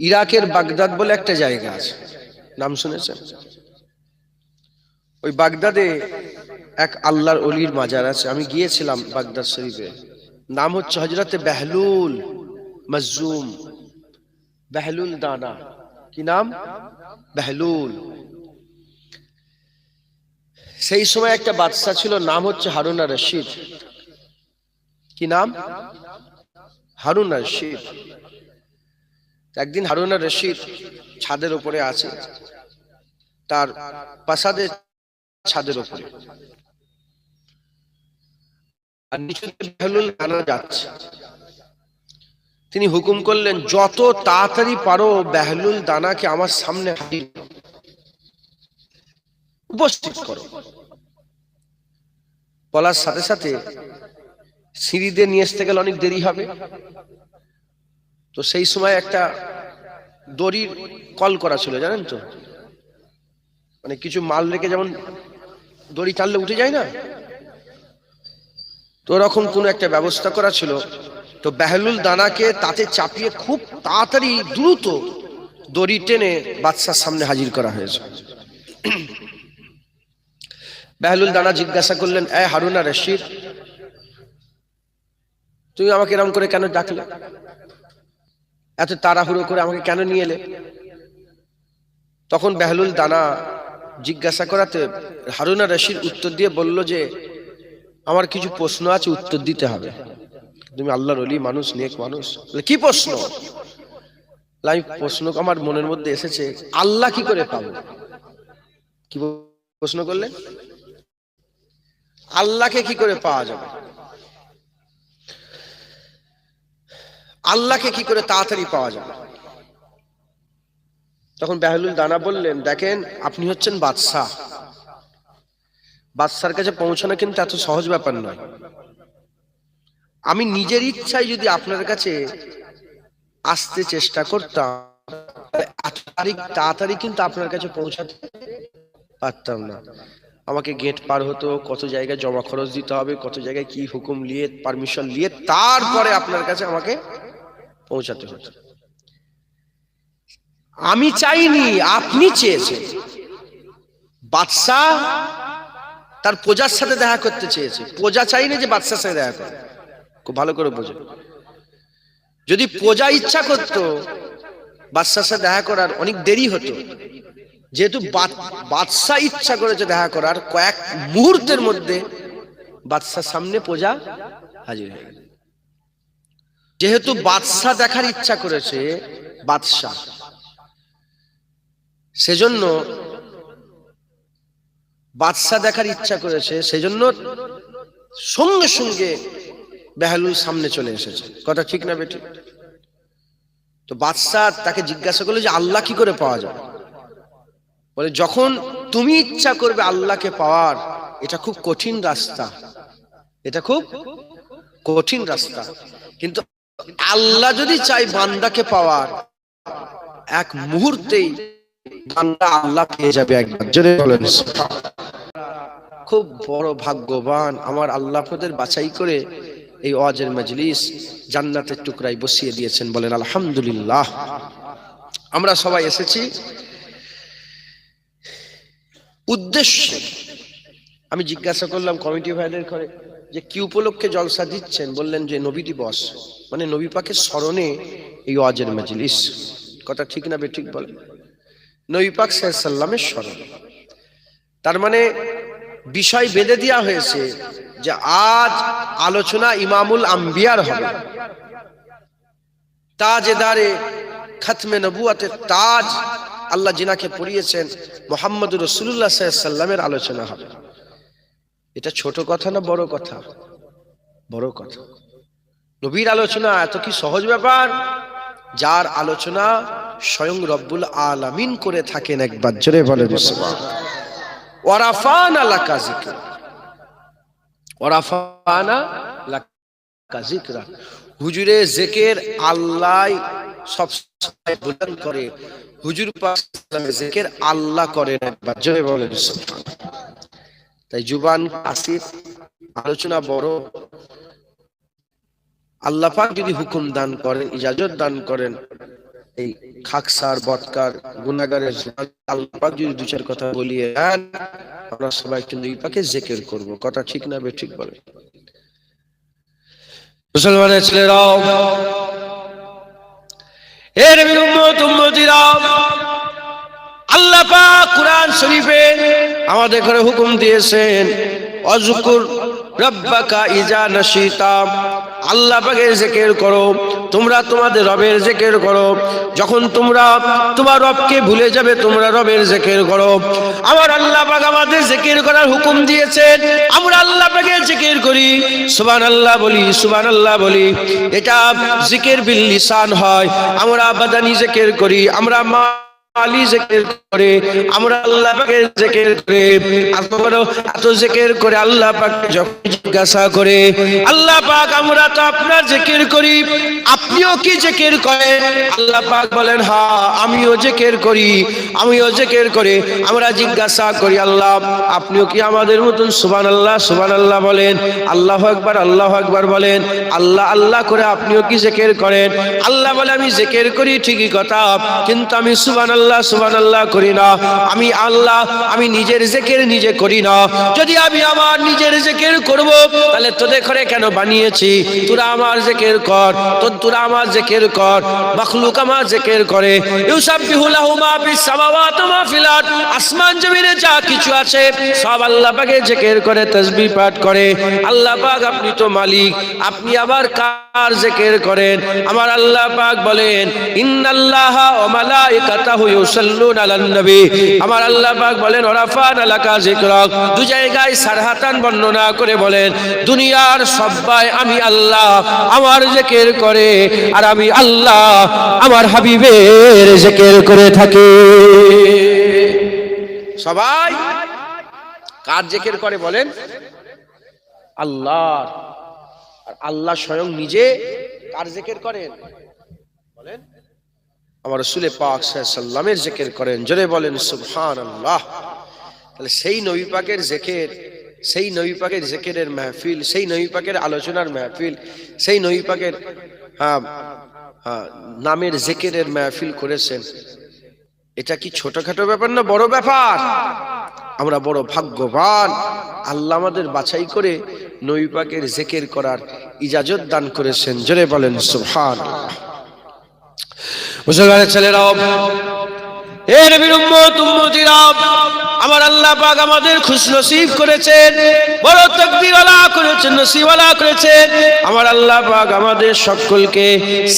ইরাকের বাগদাদ বলে একটা জায়গা আছে, নাম শুনেছেন? ওই বাগদাদে এক আল্লাহর অলির মাজার আছে। আমি গিয়েছিলাম বাগদাদ শরীফে। নাম হচ্ছে হযরতে বেহলুল মাজুম, বেহলুল দানা। কি নাম? বেহলুল। সেই সময় একটা বাদশা ছিল, নাম হচ্ছে হারুন আর রশিদ। কি নাম? হারুন আর রশিদ। একদিন হারুন আর রশিদ ছাদের উপরে আছে, তার প্রাসাদের ছাদের উপরে, আর নিচে বেহলুল দানা যাচ্ছে। তিনি হুকুম করলেন, যত তাড়াতাড়ি পারো বেহলুল দানাকে আমার সামনে হাজির উপস্থিত করো। বলার সাথে সাথে সিঁড়ি দিয়ে নিয়ে আসতে গেলে অনেক দেরি হবে, তো সেই সময় একটা দড়ির কল করা ছিল, জানেন তো? মানে কিছু মাল রেখে যেমন দড়ি টানলে উঠে যায় না, তো ওরকম কোনো একটা ব্যবস্থা করা ছিল। তো বেহলুল দানাকে তাতে চাপিয়ে খুব তাড়াতাড়ি দ্রুত দড়ি টেনে বাদশার সামনে হাজির করা হয়েছে। বেহলুল দানা জিজ্ঞাসা করলেন, এ হারুন আর রশিদ, তুমি আমাকে এরকম করে কেন ডাকলে? এত তাড়াহুড়ো করে আমাকে কেন নিয়ে এলে? তখন বেহলুল দানা জিজ্ঞাসা করাতে হারুন আর রশিদ উত্তর দিয়ে বলল যে, আমার কিছু প্রশ্ন আছে, উত্তর দিতে হবে। তুমি আল্লাহর ওলি মানুষ, নেক মানুষ। কি প্রশ্ন? আমি প্রশ্ন আমার মনের মধ্যে এসেছে, আল্লাহ কি করে পাবো? কি প্রশ্ন করলেন? আল্লাহকে কি করে পাওয়া যাবে? আল্লাহকে কি করে তাড়াতাড়ি পাওয়া যাবে? তখন বেহলুল দানা বললেন, দেখেন, আপনি হচ্ছেন বাদশাহ। বাদশার কাছে পৌঁছানো কিন্তু এত সহজ ব্যাপার নয়। আমি নিজের ইচ্ছায় যদি আপনার কাছে আসতে চেষ্টা করতাম, তাড়াতাড়ি কিন্তু আপনার কাছে পৌঁছাতে পারতাম না। আমাকে গেট পার হতো, কত জায়গায় জমা খরচ দিতে হবে, কত জায়গায় কি হুকুম নিয়ে, পারমিশন নিয়ে তারপরে আপনার কাছে আমাকে পৌঁছাতে হতো। আমি চাইনি, আপনি চেয়েছেন। বাদশাহ তার প্রজার সাথে দেখা করতে চেয়েছে, প্রজা চাইনি যে বাদশার সাথে দেখা করে। খুব ভালো করে বোঝো, যদি প্রজা ইচ্ছা করতো বাদশার সাথে দেখা করার, অনেক দেরি হতো। যেহেতু বাদশাহ ইচ্ছা করেছে দেখা করার, কয়েক মুহূর্তের মধ্যে বাদশার সামনে প্রজা হাজির হয়ে গেল। যেহেতু বাদশাহ দেখার ইচ্ছা করেছে বাদশাহ, সেজন্য বাদশাহ দেখার ইচ্ছা করেছে, সেজন্য সঙ্গে সঙ্গে বেহলুল সামনে চলে এসেছে। কথা ঠিক না বেটি? তো বাদশাহ তাকে জিজ্ঞাসা করলো যে, আল্লাহ কি করে পাওয়া যায়? বলে, যখন তুমি ইচ্ছা করবে আল্লাহকে পাওয়ার, এটা খুব কঠিন রাস্তা, এটা খুব কঠিন রাস্তা, কিন্তু আল্লাহ যদি চাই বান্দাকে পাওয়ার, এক মুহূর্তেই বান্দা আল্লাহ পেয়ে যাবে। একবার জোরে বলেন খুব বড় ভাগ্যবান আমার আল্লাহ, আপনাদের বাছাই করে এই ওয়াজের মজলিস জান্নাতের টুকরায় বসিয়ে দিয়েছেন। বলেন আলহামদুলিল্লাহ। আমরা সবাই এসেছি উদ্দেশ্যে। আমি জিজ্ঞাসা করলাম কমিটি ভাইদের ঘরে যে কি উপলক্ষে জলসা দিচ্ছেন? বললেন যে নবী দিবস, মানে নবী পাকের স্মরণে এই ওয়াজের মজলিস। কথা ঠিক না বেঠিক বলেন? নবী পাক সাল্লাল্লাহু আলাইহি সাল্লামের স্মরণ, তার মানে বিষয় বেঁধে দেওয়া হয়েছে যে আজ আলোচনা ইমামুল আম্বিয়ার হবে, তাজেদারে খতমে নবুয়তের তাজ আল্লাহ জিনাকে পরিয়েছেন মুহাম্মদুর রাসূলুল্লাহ সাল্লাল্লাহু আলাইহি সাল্লামের আলোচনা হবে। এটা ছোট কথা না বড় কথা? বড় কথা। নবীর আলোচনা এত কি সহজ ব্যাপার? যার আলোচনা স্বয়ং রব্বুল আলামিন করে থাকেন। একবার জোরে বলেন সুবহানাল্লাহ। ওয়ারাফানা লাকা যিকরা, ওয়ারাফানা লাকা যিকরা। হুজুরে জিকির আল্লাহ সব সময় বুলন্দ করে, হুজুর পাক জিকির আল্লাহ করেন। একবার জোরে বলেন সুবহানাল্লাহ। তাই জুবান কাসির, আলোচনা বড়। আল্লাহ পাক যদি হুকুম দান করেন, ইজাজত দান করেন, এই খাকসার বটকার গুনাহগারের আল্লাহ পাক যদি দু চার কথা বলিয়ে দেন, আমরা সবাই কিন্তু এই পাকে জিকির করব। কথা ঠিক না বে ঠিক বলে? মুসলমানের ছেলেরাও, এ নবীর উম্মত উম্মতিরা, আল্লাহ পাক কুরআন শরীফে আমাদের ঘরে হুকুম দিয়েছেন, অযকুর রব্বাকা ইজা নাশিতা, আল্লাহ পাকের জিকির করো, তোমরা তোমাদের রবের জিকির করো। যখন তোমরা তোমার রবকে ভুলে যাবে, তোমরা রবের জিকির করো। আমার আল্লাহ পাক আমাদের জিকির করার হুকুম দিয়েছেন, আমরা আল্লাহ পাকের জিকির করি, সুবহানাল্লাহ বলি, সুবহানাল্লাহ বলি। এটা জিকির বিল লিসান হয়। আমরা বাদানি জিকির করি, আমরা আলী জিকির করে, আমরা আল্লাহ পাকের জিকির করে, এত জিকির করে আল্লাহ পাককে যখন জিজ্ঞাসা করে, আল্লাহ পাক আমরা তো আপনার জিকির করি, আপনিও কি জিকির করেন? আল্লাহ পাক বলেন, হ্যাঁ আমিও জিকির করি, আমিও জিকির করে। আমরা জিজ্ঞাসা করি, আল্লাহ আপনিও কি আমাদের মতন সুবহানাল্লাহ সুবহানাল্লাহ বলেন? আল্লাহু আকবার আল্লাহু আকবার বলেন। আল্লাহ আল্লাহ করে আপনিও কি জিকির করেন? আল্লাহ বলে, আমি জিকির করি ঠিকই কথা, কিন্তু আমি সুবহানাল্লাহ সুবহানাল্লাহ করি না। আমি আল্লাহ, আমি নিজের জিকির নিজে করি না। যদি আমি আমার নিজের জিকির করব, তাহলে তোদের ঘরে কেন বানিয়েছি? তোরা আমার জিকির কর, তোরা আমার জিকির কর। মাখলুক আমার জিকির করে, ইউসাব্বিহু লাহু মা ফিস সামাওয়াতি ওয়া মা ফিল আরদ, আসমান জমিনে যা কিছু আছে সব আল্লাহ পাকের জিকির করে, তাসবিহ পাঠ করে। আল্লাহ পাক আপনি তো মালিক, আপনি আবার কার জিকির করেন? আমার আল্লাহ পাক বলেন, ইন্নাল্লাহা ওয়া মালাইকাতাহু ইউসাল্লুনা আলান নবী। আমার আল্লাহ পাক বলেন, ওয়ারাফা'না লাকা যিকরাক। দু জায়গায় সারহাতান বর্ণনা করে বলেন, দুনিয়ার সবাই আমি আল্লাহ আমার জিকির করে, আর আমি আল্লাহ আমার হাবিবের জিকির করে থাকি। সবাই কার জিকির করে বলেন? আল্লাহ। আর আল্লাহ স্বয়ং নিজে কার জিকির করেন বলেন? আমার রাসূল পাক সাল্লাল্লাহু আলাইহি ওয়াসাল্লামের জিকির করেন। জোরে বলেন সুবহানাল্লাহ। তাহলে সেই নবী পাকের জিকির, সেই নবী পাকের জিকিরের মাহফিল, সেই নবী পাকের আলোচনার মাহফিল, সেই নবী পাকের নামের জিকিরের মাহফিল করেছেন। এটা কি ছোটখাটো ব্যাপার না বড় ব্যাপার? আমরা বড় ভাগ্যবান, আল্লাহ আমাদের বাছাই করে নবী পাকের জিকির করার ইজাজত দান করেছেন। জোরে বলেন সুবহানাল্লাহ। মুসলমানের ছেলেরাও, এ নবীর উম্মত উম্মতিরা, আমার আল্লাহ পাক আমাদের খুশনসিব করেছেন, বড় তাকদীরওয়ালা করেছেন, নসিবওয়ালা করেছেন। আমার আল্লাহ পাক আমাদের সকলকে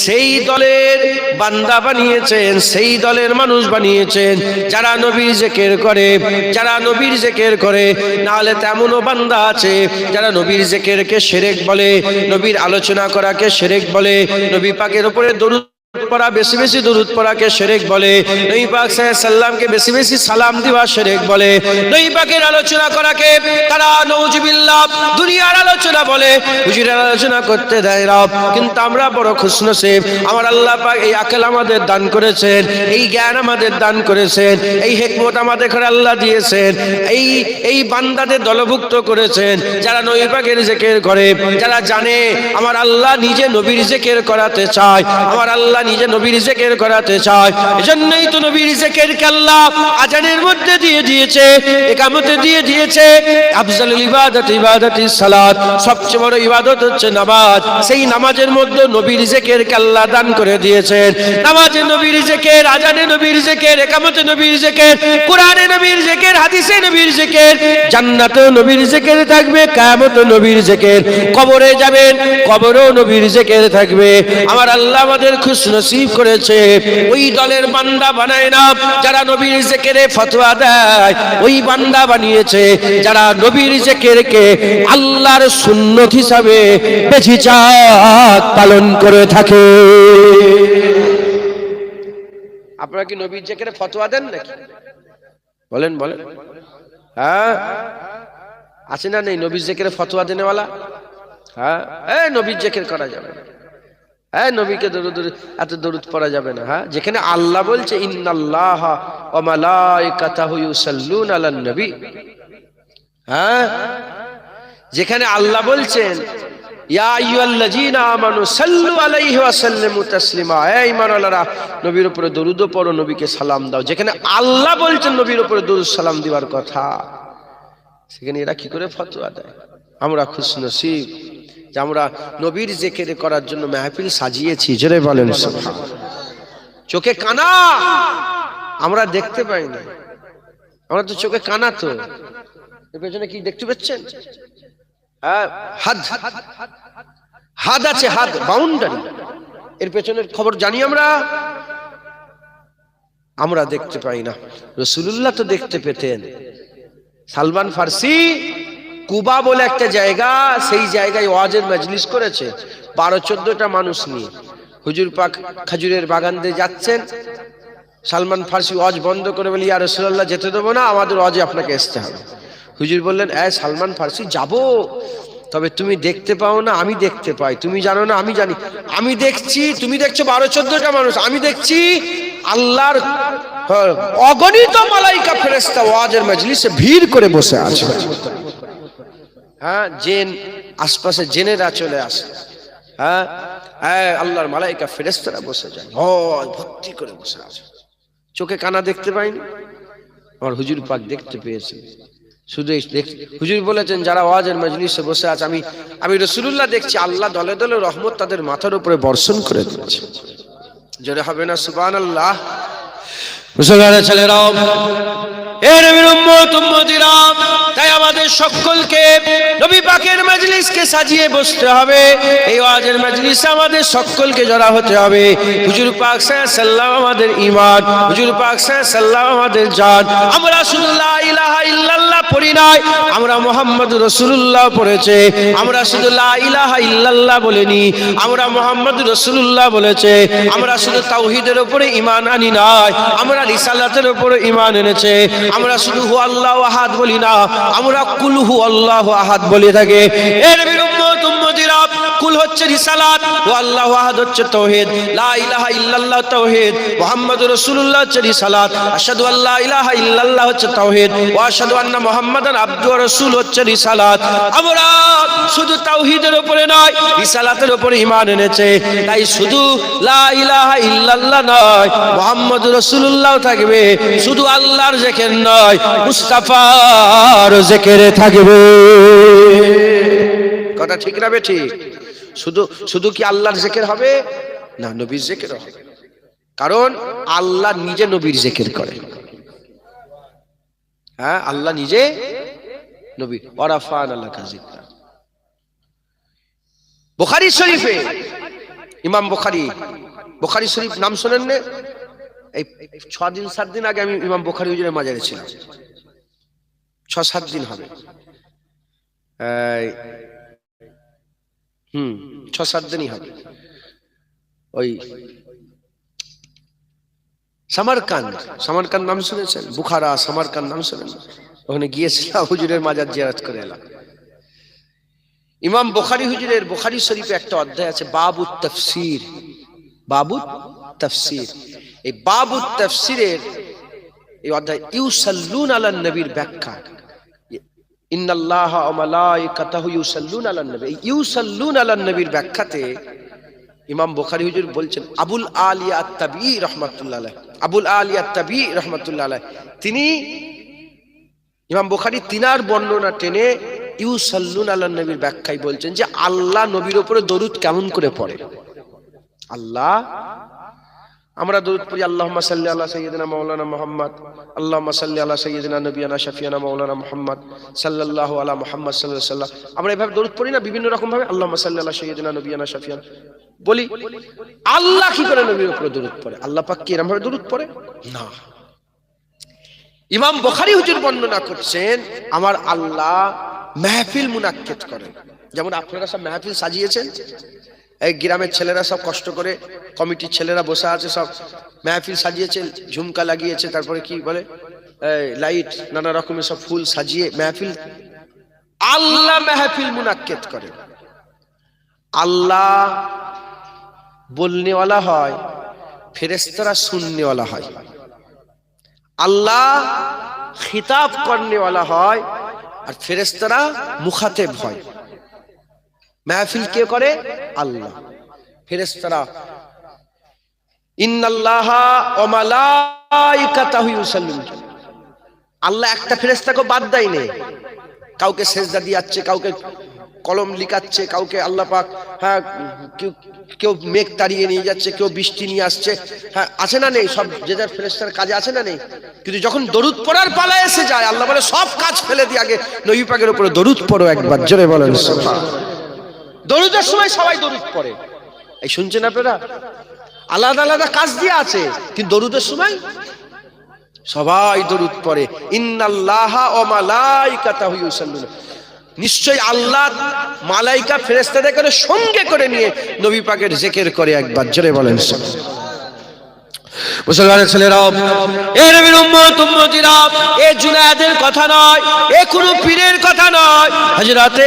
সেই দলের বান্দা বানিয়েছেন, সেই দলের মানুষ বানিয়েছেন যারা নবীর জিকির করে, যারা নবীর জিকির করে। না হলে তেমনও বান্দা আছে যারা নবীর জিকিরকে শিরক বলে, নবীর আলোচনা করাকে শিরক বলে, নবী পাকের উপরে দরুদ পড়া, বেশি বেশি দরুদ পড়াকে শিরক বলে, নবী পাক সাল্লাল্লাহু আলাইহি সাল্লামকে বেশি বেশি সালাম দেওয়া শিরক বলে, নবী পাকের আলোচনা করাকে তারা নাউজুবিল্লাহ দুনিয়ার আলোচনা বলে, হুজুরের আলোচনা করতে দেয় না। কিন্তু আমরা বড় খুশনসিব, আমার আল্লাহ পাক এই আকল আমাদের দান করেছেন, এই জ্ঞান আমাদের দান করেছেন, এই হিকমত আমাদের ঘরে আল্লাহ দিয়েছেন, এই বান্দাদের দলভুক্ত করেছেন যারা নবী পাকের জিকির করে, যারা জানে আমার আল্লাহ নিজে নবীর জিকির করাতে চায়, আমার আল্লাহ নিজে নবীর জিকির করাতে চায়। এজন্যই তো নবীর জিকিরকে আল্লাহ আজানের মধ্যে দিয়ে দিয়েছে, ইকামতে দিয়ে দিয়েছে। আফজালুল ইবাদাত ইবাদাতিস সালাত, সবচেয়ে বড় ইবাদত হচ্ছে নামাজ। সেই নামাজের মধ্যে নবীর জিকিরকে আল্লাহ দান করে দিয়েছেন। নামাজে নবীর জিকির, আজানে নবীর জিকির, ইকামতে নবীর জিকির, কোরআনে নবীর জিকির, হাদিসে নবীর জিকির, জান্নাতে নবীর জিকির থাকবে, কিয়ামতে নবীর জিকির, কবরে যাবেন কবরেও নবীর জিকির থাকবে। আমার আল্লাহ আমাদের খুশনসিব করেছে, ওই দলের বান্দা বানায় না যারা নবীর জিকিরে ফতোয়া দেয়, ওই বান্দা বানিয়েছে যারা নবীর জিকিরকে আল্লাহর সুন্নত হিসাবে বেঝিচাক পালন করে থাকে। আপনারা কি নবীর জিকিরে ফতোয়া দেন নাকি? বলেন বলেন। হ্যাঁ আছে না নেই নবীর জিকিরে ফতোয়া দেনেওয়ালা? হ্যাঁ, এই নবীর জিকির করা যাবে না, হ্যাঁ নবীকে এত দরুদ পড়া যাবে না। হ্যাঁ, যেখানে আল্লাহ বলছে ইন্নাল্লাহা ওয়া মালাইকাতাহু ইউসাল্লুনা আলান নবী, হ্যাঁ যেখানে আল্লাহ বলছেন ইয়া আইয়ুহাল্লাযীনা আমানু সাল্লু আলাইহি ওয়া সাল্লিমু তাসলিমা, হে ঈমানওয়ালারা নবীর উপরে দরুদ পড়ো, নবীকে সালাম দাও। যেখানে আল্লাহ বলছেন নবীর উপরে দরুদ সালাম দিবার কথা, সেখানে এরা কি করে ফতোয়া দেয়? আমরা খুশনসিব যে আমরা নবীর জিকির করার জন্য মাহফিল সাজিয়েছি। জোরে বলেন সুবহানাল্লাহ। চোখে কানা, আমরা দেখতে পাই না, আমরা তো চোখে কানা। তো এর পেছনে কি দেখতে পাচ্ছেন? হাদ, হাদ আছে, হাদ বাউন্ডারি, এর পেছনের খবর জানি আমরা, আমরা দেখতে পাই না। রাসূলুল্লাহ তো দেখতে পেতেন। সালমান ফার্সি কুবা বলে একটা জায়গা, সেই জায়গায় ওয়াজের মজলিস করেছে 12-14টা মানুষ নিয়ে। হুজুর পাক খেজুরের বাগান দিয়ে যাচ্ছেন, সালমান ফার্সি ওয়াজ বন্ধ করে বলি, ইয়া রাসূলুল্লাহ যেতে দেবো না, আমাদের ওয়াজে আপনাকে আসতে হবে। হুজুর বললেন, সালমান ফার্সি যাব, তবে তুমি দেখতে পাও না, আমি দেখতে পাই। তুমি জানো না, আমি জানি। আমি দেখছি, তুমি দেখছো 12-14টা মানুষ, আমি দেখছি আল্লাহর অগণিত মালাইকা ফেরেশতা ওয়াজের মজলিসে ভিড় করে বসে আছে। হ্যাঁ, জিন আশপাশে জিনেরা চলে আসে। হ্যাঁ, আল্লাহর মালাইকা ফেরেশতারা বসে যায়, ভর্তি করে বসে আছে। চোখে কানা দেখতে পাইনি, আমার হুজুর পাক দেখতে পেয়েছে। শুধু হুজুর বলেছেন, যারা ওয়াজের মজলিসে বসে আছে, আমি রাসূলুল্লাহ দেখছি, আল্লাহ দলে দলে রহমত তাদের মাথার উপরে বর্ষণ করে দিচ্ছে। জোরে হবে না সুবহানাল্লাহ? মুসলমানের ছেলেরাও, এ নবীর উম্মত উম্মতিরা, তাই আমাদের সকলকে নবী পাকের মজলিসকে সাজিয়ে বসতে হবে। এই ওয়াজের মজলিসে আমাদের সকলকে জড়া হতে হবে। হুজুর পাক সাল্লাল্লাহু আলাইহি ওয়াসাল্লাম আমাদের ঈমান, হুজুর পাক সাল্লাল্লাহু আলাইহি ওয়াসাল্লাম আমাদের জান। আমরা শুধু লা ইলাহা ইল্লাল্লাহ পড়ি নাই, আমরা মুহাম্মদুর রাসূলুল্লাহ পড়েছে। আমরা শুধু লা ইলাহা ইল্লাল্লাহ বলিনি, আমরা মুহাম্মদুর রাসূলুল্লাহ বলেছে। আমরা শুধু তাওহীদের উপরে ঈমান আনি নাই, আমরা রিসালাতের উপরে ঈমান এনেছে। আমরা শুধু হু আল্লাহু আহাদ বলি না, আমরা কুল হু আল্লাহু আহাদ বলে থাকি। এর নবীর উম্মত উম্মতিরা, কুল হচ্ছে রিসালাত, হু আল্লাহু আহাদ হচ্ছে তাওহীদ, লা ইলাহা ইল্লাল্লাহ তাওহীদ, মুহাম্মাদুর রাসূলুল্লাহ হচ্ছে রিসালাত, আশহাদু আল্লা ইলাহা ইল্লাল্লাহ হচ্ছে তাওহীদ, ওয়া আশহাদু আন্না মুহাম্মাদান আবদুহু ওয়া রাসূলুহু হচ্ছে রিসালাত। আমরা শুধু তাওহীদের উপরে নয়, রিসালাতের উপরে ঈমান এনেছে। তাই শুধু লা ইলাহা ইল্লাল্লাহ নয়, মুহাম্মাদুর রাসূলুল্লাহ থাকবে। শুধু আল্লাহর জিকির নয়, মুস্তাফার জিকিরে থাকবে। কথা ঠিক না বেঠিক? শুধু কি আল্লাহর জিকির হবে না, নবীর জিকির হবে। কারণ আল্লাহ নিজে নবীর জিকির করে। হ্যাঁ, আল্লাহ নিজে নবী, ওয়ারাফা'না লাকা যিকরা। বুখারী শরীফে ইমাম বুখারী শরীফ নাম শুনেন না? এই 6-7 দিন আগে আমি ইমাম বুখারী হুজুরের মাজারে ছিলাম। 6-7 দিন হবে, 6-7 দিনই হবে। ওই সামারকান্দ নাম শুনেছেন? বুখারা, সামারকান্দ নাম শুনেন? ওখানে গিয়েছিলাম, হুজুরের মাজার জিয়ারত করে এলাম। ইমাম বুখারী হুজুরের বুখারী শরীফে একটা অধ্যায় আছে, বাবুত তাফসীর। বাবুত তাফসীর, এই বাবুত তাফসীরের এই অধ্যায় ইউসাল্লুনা আলান নবীর ব্যাখ্যা। ইন্নাল্লাহা ওয়া মালাইকাতাহু ইউসাল্লুনা আলান নবী, ইউসাল্লুনা আলান নবীর ব্যাখ্যাতে ইমাম বুখারী হুজুর বলছেন, আবুল আলিয়া আত-তাবী রাহমাতুল্লাহ আলাইহি, আবুল আলিয়া আত-তাবী রাহমাতুল্লাহ আলাইহি, তিনি ইমাম বুখারী তিনার বর্ণনা টেনে ইউসাল্লুনা আলান নবীর ব্যাখ্যায় বলছেন যে আল্লাহ নবীর উপরে দরুদ কেমন করে পড়ে। আল্লাহ, আমরা দরুদ পড়ি, আল্লাহুম্মা সাল্লি আলা সাইয়্যিদিনা মাওলানা মুহাম্মদ, আল্লাহুম্মা সাল্লি আলা সাইয়্যিদিনা নবিয়ানা শাফিয়ানা মাওলানা মুহাম্মদ সাল্লাল্লাহু আলা মুহাম্মদ সাল্লাল্লাহু আলাইহি ওয়াসাল্লাম। আমরা এভাবে দরুদ পড়ি না, বিভিন্ন রকম ভাবে, আল্লাহুম্মা সাল্লি আলা সাইয়্যিদিনা নবিয়ানা শাফিয়ানা বলি। আল্লাহ কি করে নবীর উপরে দরুদ পড়ে? আল্লাহ পাক কি এরকম ভাবে দরুদ পড়ে? না। ইমাম বুখারী হুজুর বর্ণনা করছেন, আমার আল্লাহ মাহফিল মুনাক্কিদ করেন। যেমন আপনারা সব মাহফিল সাজিয়েছেন, এই গ্রামের ছেলেরা সব কষ্ট করে, কমিটির ছেলেরা বসে আছে, সব মাহফিল সাজিয়েছে, ঝুমকা লাগিয়েছে, তারপরে কি বলে লাইট, নানা রকমের সব ফুল সাজিয়ে মাহফিল। আল্লাহ মাহফিল মুনাক্কিদ করেন। আল্লাহ বলনেওয়ালা হয়, ফেরেশতারা শুননেওয়ালা হয়। আল্লাহ খিতাব করনেওয়ালা হয়, আর ফেরেশতারা মুখাতেব হয়। মাহফিল কে করে? আল্লাহ। ফেরেশতারা ইন্নাল্লাহা ওয়া মালাইকাতাহু ইউসাল্লুন, আল্লাহ একটা ফেরেশতাকে বাদ দেয়নি। কাউকে সেজদা দিয়াচ্ছে, কাউকে কলম লিখাচ্ছে, কাউকে আল্লাহ পাক কেউ মেঘ তাড়িয়ে নিয়ে যাচ্ছে, কেউ বৃষ্টি নিয়ে আসছে, আছে না নেই? সব যে যার ফেরেশতার কাজে আছে না নেই? কিন্তু যখন দরুদ পড়ার পালা এসে যায়, আল্লাহ বলে সব কাজ ফেলে দিয়ে আগে নবী পাকের উপরে দরুদ পড়ো একবার, জোরে বলেন সুবহানাল্লাহ। দরুদের সময় সবাই দরুদ পড়ে, এই শুনছেন আপনারা? আলাদা আলাদা কাজ দিয়ে আছে, কিন্তু দরুদের সময় সবাই দরুদ পড়ে। ইন্নাল্লাহা ওয়া মালাইকাতাহু ইউসাল্লুন, নিশ্চয় আল্লাহ মালাইকা ফেরেশতাদের সঙ্গে করে নিয়ে নবী পাকের জিকির করে একবার, জোরে বলেন সুবহানাল্লাহ। মুসলমানের ছেলেরা, এ নবীর উম্মত উম্মতিরা, এ জুনায়েদের কথা নয়, এ কোনো পীরের কথা নয়। হযরতে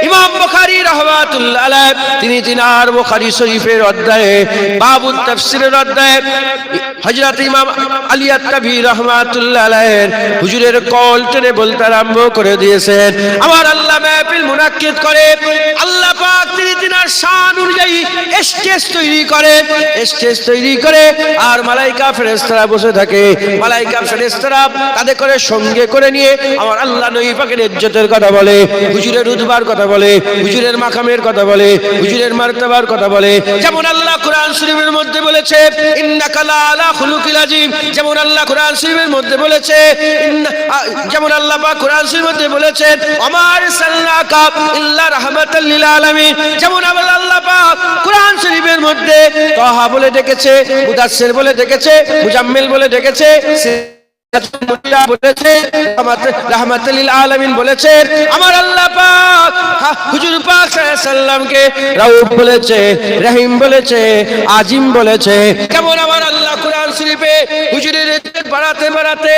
ইমাম বুখারী রাহমাতুল্লাহ আলাইহি তিনি তিনার বুখারী শরীফের অধ্যায়ে বাবুত তাফসীরের অধ্যায়ে হযরত ইমাম আলী আত-তাবী রাহমাতুল্লাহ আলাইহি হুজুরের কল টেনে বলতে আরম্ভ করে দিয়েছেন, আমার আল্লাহ মাহফিল মুনাক্কিদ করে, আল্লাহ পাক তিনি তিনার শান অনুযায়ী স্টেজ তৈরি করে আর মালাইকা ফেরেশতারা বসে থাকে। মালাইকা ফেরেশতারা কাঁধে করে সঙ্গে করে নিয়ে আমার আল্লাহ নবী পাকের ইজ্জতের কথা বলে, হুজুরের রুতবার কথা বলে, হুজুরের মাকামের কথা বলে, হুজুরের মারতাবার কথা বলে। যেমন আল্লাহ কুরআন শরীফের মধ্যে বলেছে ইন্নাকা লা আলা খুলুকিল আযীম, যেমন আল্লাহ কুরআন শরীফের মধ্যে বলেছে যেমন আল্লাহ পাক কুরআন শরীফের মধ্যে বলেছেন ওমা আরসালনাকা ইল্লা রাহমাতাল লিল আলামিন, যেমন আল্লাহ পাক কুরআন শরীফের মধ্যে তাহা বলে ডেকেছে, মুদাসসির বলে ডেকেছে, মুজাম্মিল বলে ডেকেছে, বলেছে রাহমাতুল লিল আলামিন বলেছে। আমার আল্লাহ পাক হুজুর পাক সাল্লাল্লাহু আলাইহি সাল্লামকে রাউফ বলেছে, রহিম বলেছে, আজিম বলেছে। কেমন আমার আল্লাহ কুরআন শরীফে হুজুরের ইজ্জত বাড়াতে বাড়াতে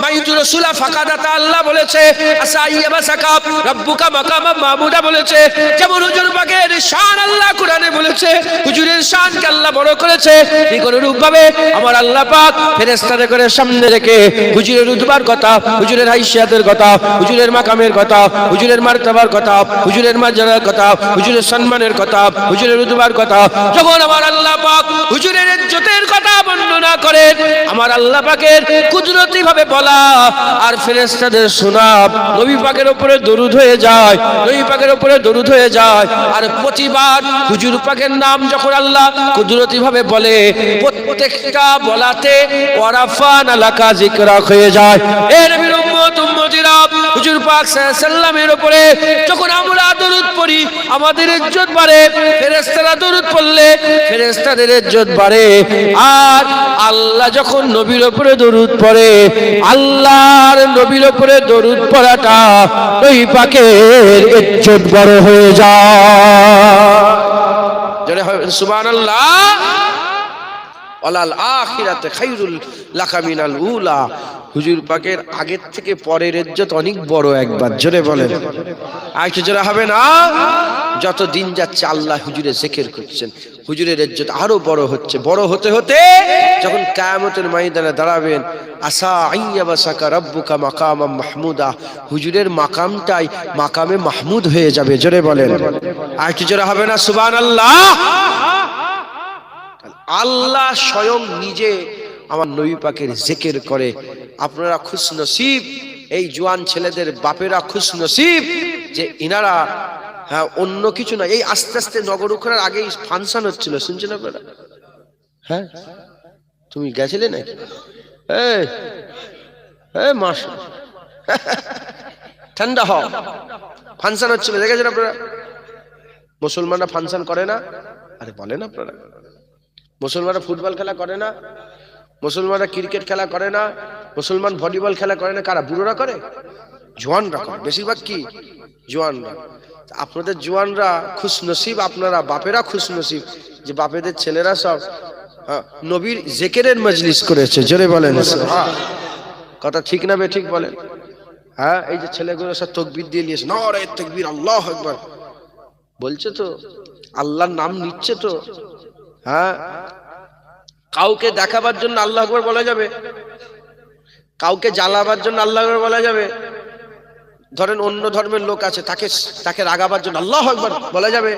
মাইয়ুর রাসূলা ফাকাদাতা আল্লাহ বলেছে, আসাইয়াবা সাকাব রব্বুকা মাকামা মাহমুদা বলেছে। যেমন হুজুর পাকের শান আল্লাহ কুরআনে বলেছে, হুজুরের শানকে আল্লাহ বড় করেছে। ঠিক অনুরূপ ভাবে আমার আল্লাহ পাক ফেরেশতাদের করে সামনে রেখে হুজুরের রুতবার কথা, হুজুরের হাইসিয়াতের কথা, হুজুরের মাকামের কথা, হুজুরের মারতাবার কথা, হুজুরের মর্যাদার কথা, হুজুরের সম্মানের কথা, হুজুরের রুতবার কথা যখন আমার আল্লাহ পাক হুজুরের ইজ্জতের কথা বর্ণনা করেন, আমার আল্লাহ পাকের কুদরতি ভাবে বলা আর ফেরেশতাদের শোনা নবী পাকের উপরে দরুদ হয়ে যায়, নবী পাকের উপরে দরুদ হয়ে যায়। আর প্রতিবার হুজুর পাকের নাম যখন আল্লাহ কুদরতি ভাবে বলে, প্রত্যেকটা বলাতে ওয়ারাফান আলাকা যিকরা হয়ে যায়। এ নবীর উম্মত উম্মতিরা, হুজুর পাক সাল্লাল্লাহু আলাইহি সাল্লামের উপরে যখন আমরা দরুদ পড়ি আমাদের ইজ্জত বাড়ে, ফেরেশতারা দরুদ পড়লে ফেরেশতাদের ইজ্জত বাড়ে। আর আল্লাহ যখন নবীর উপরে দরুদ পড়ে, আল্লাহর নবীর উপরে দরুদ পড়াটা ওই পাকের ইজ্জত বড় হয়ে যায়। জোরে সুবহানাল্লাহ। ওয়ালাল আখিরাতে খায়রুল লাকা মিনাল উলা, হুজুর পাকের আগের থেকে পরের ইজ্জত অনেক বড় একবার, জোরে বলেন। আরেকটু জোরে হবে না? যত দিন যাচ্ছে আল্লাহ হুজুরে জিকির করছেন, হুজুরের ইজ্জত আরো বড় হচ্ছে। বড় হতে হতে যখন কিয়ামতের ময়দানে দাঁড়াবেন, আসা আইয়াবাসাকা রাব্বুকা মাকামাম মাহমুদা, হুজুরের মাকামটাই মাকামে মাহমুদ হয়ে যাবে, জোরে বলেন। আরেকটু জোরে হবে না? সুবহানাল্লাহ। আল্লাহ স্বয়ং নিজে আমার নবী পাকের জিকির করে। আপনারা খুশনসিব, এই জওয়ান ছেলেদের বাপেরা খুশনসিব যে ইনারা অন্য কিছু না। এই আস্তে আস্তে নগর উখড়ার আগেই ফাংশন হচ্ছিল, শুনছেন আপনারা? হ্যাঁ, তুমি গেছিলে নাকি? মাস ঠান্ডা হ, ফাংশন হচ্ছিল, দেখেছেন আপনারা? মুসলমানরা ফাংশন করে না? আরে বলেন আপনারা, মুসলমানরা ফুটবল খেলা করে না? মুসলমানরা ক্রিকেট খেলা করে না? মুসলমান ভলিবল খেলা করে না? কারা? বুড়োরা করে? জওয়ানরা করে বেশিরভাগ। কি জওয়ানরা? আপনাদের জওয়ানরা খুশনসিব, আপনারা বাপেরা খুশনসিব যে বাপেদের ছেলেরা সব নবীর জিকিরের মজলিস করেছে, জোরে বলেন। কথা ঠিক না বেঠিক বলেন? হ্যাঁ, এই যে ছেলেগুলো সব তাকবীর দিয়ে নিয়েছে, নারে তাকবীর, আল্লাহু আকবার বলছে তো, আল্লাহর নাম নিচ্ছে তো। হ্যাঁ, কাউকে দেখাবার জন্য আল্লাহু আকবার বলা যাবে? কাউকে জ্বালাবার জন্য আল্লাহু আকবার বলা যাবে? ধরেন অন্য ধর্মের লোক আছে, তাকে রাগাবার জন্য আল্লাহু আকবার বলা যাবে?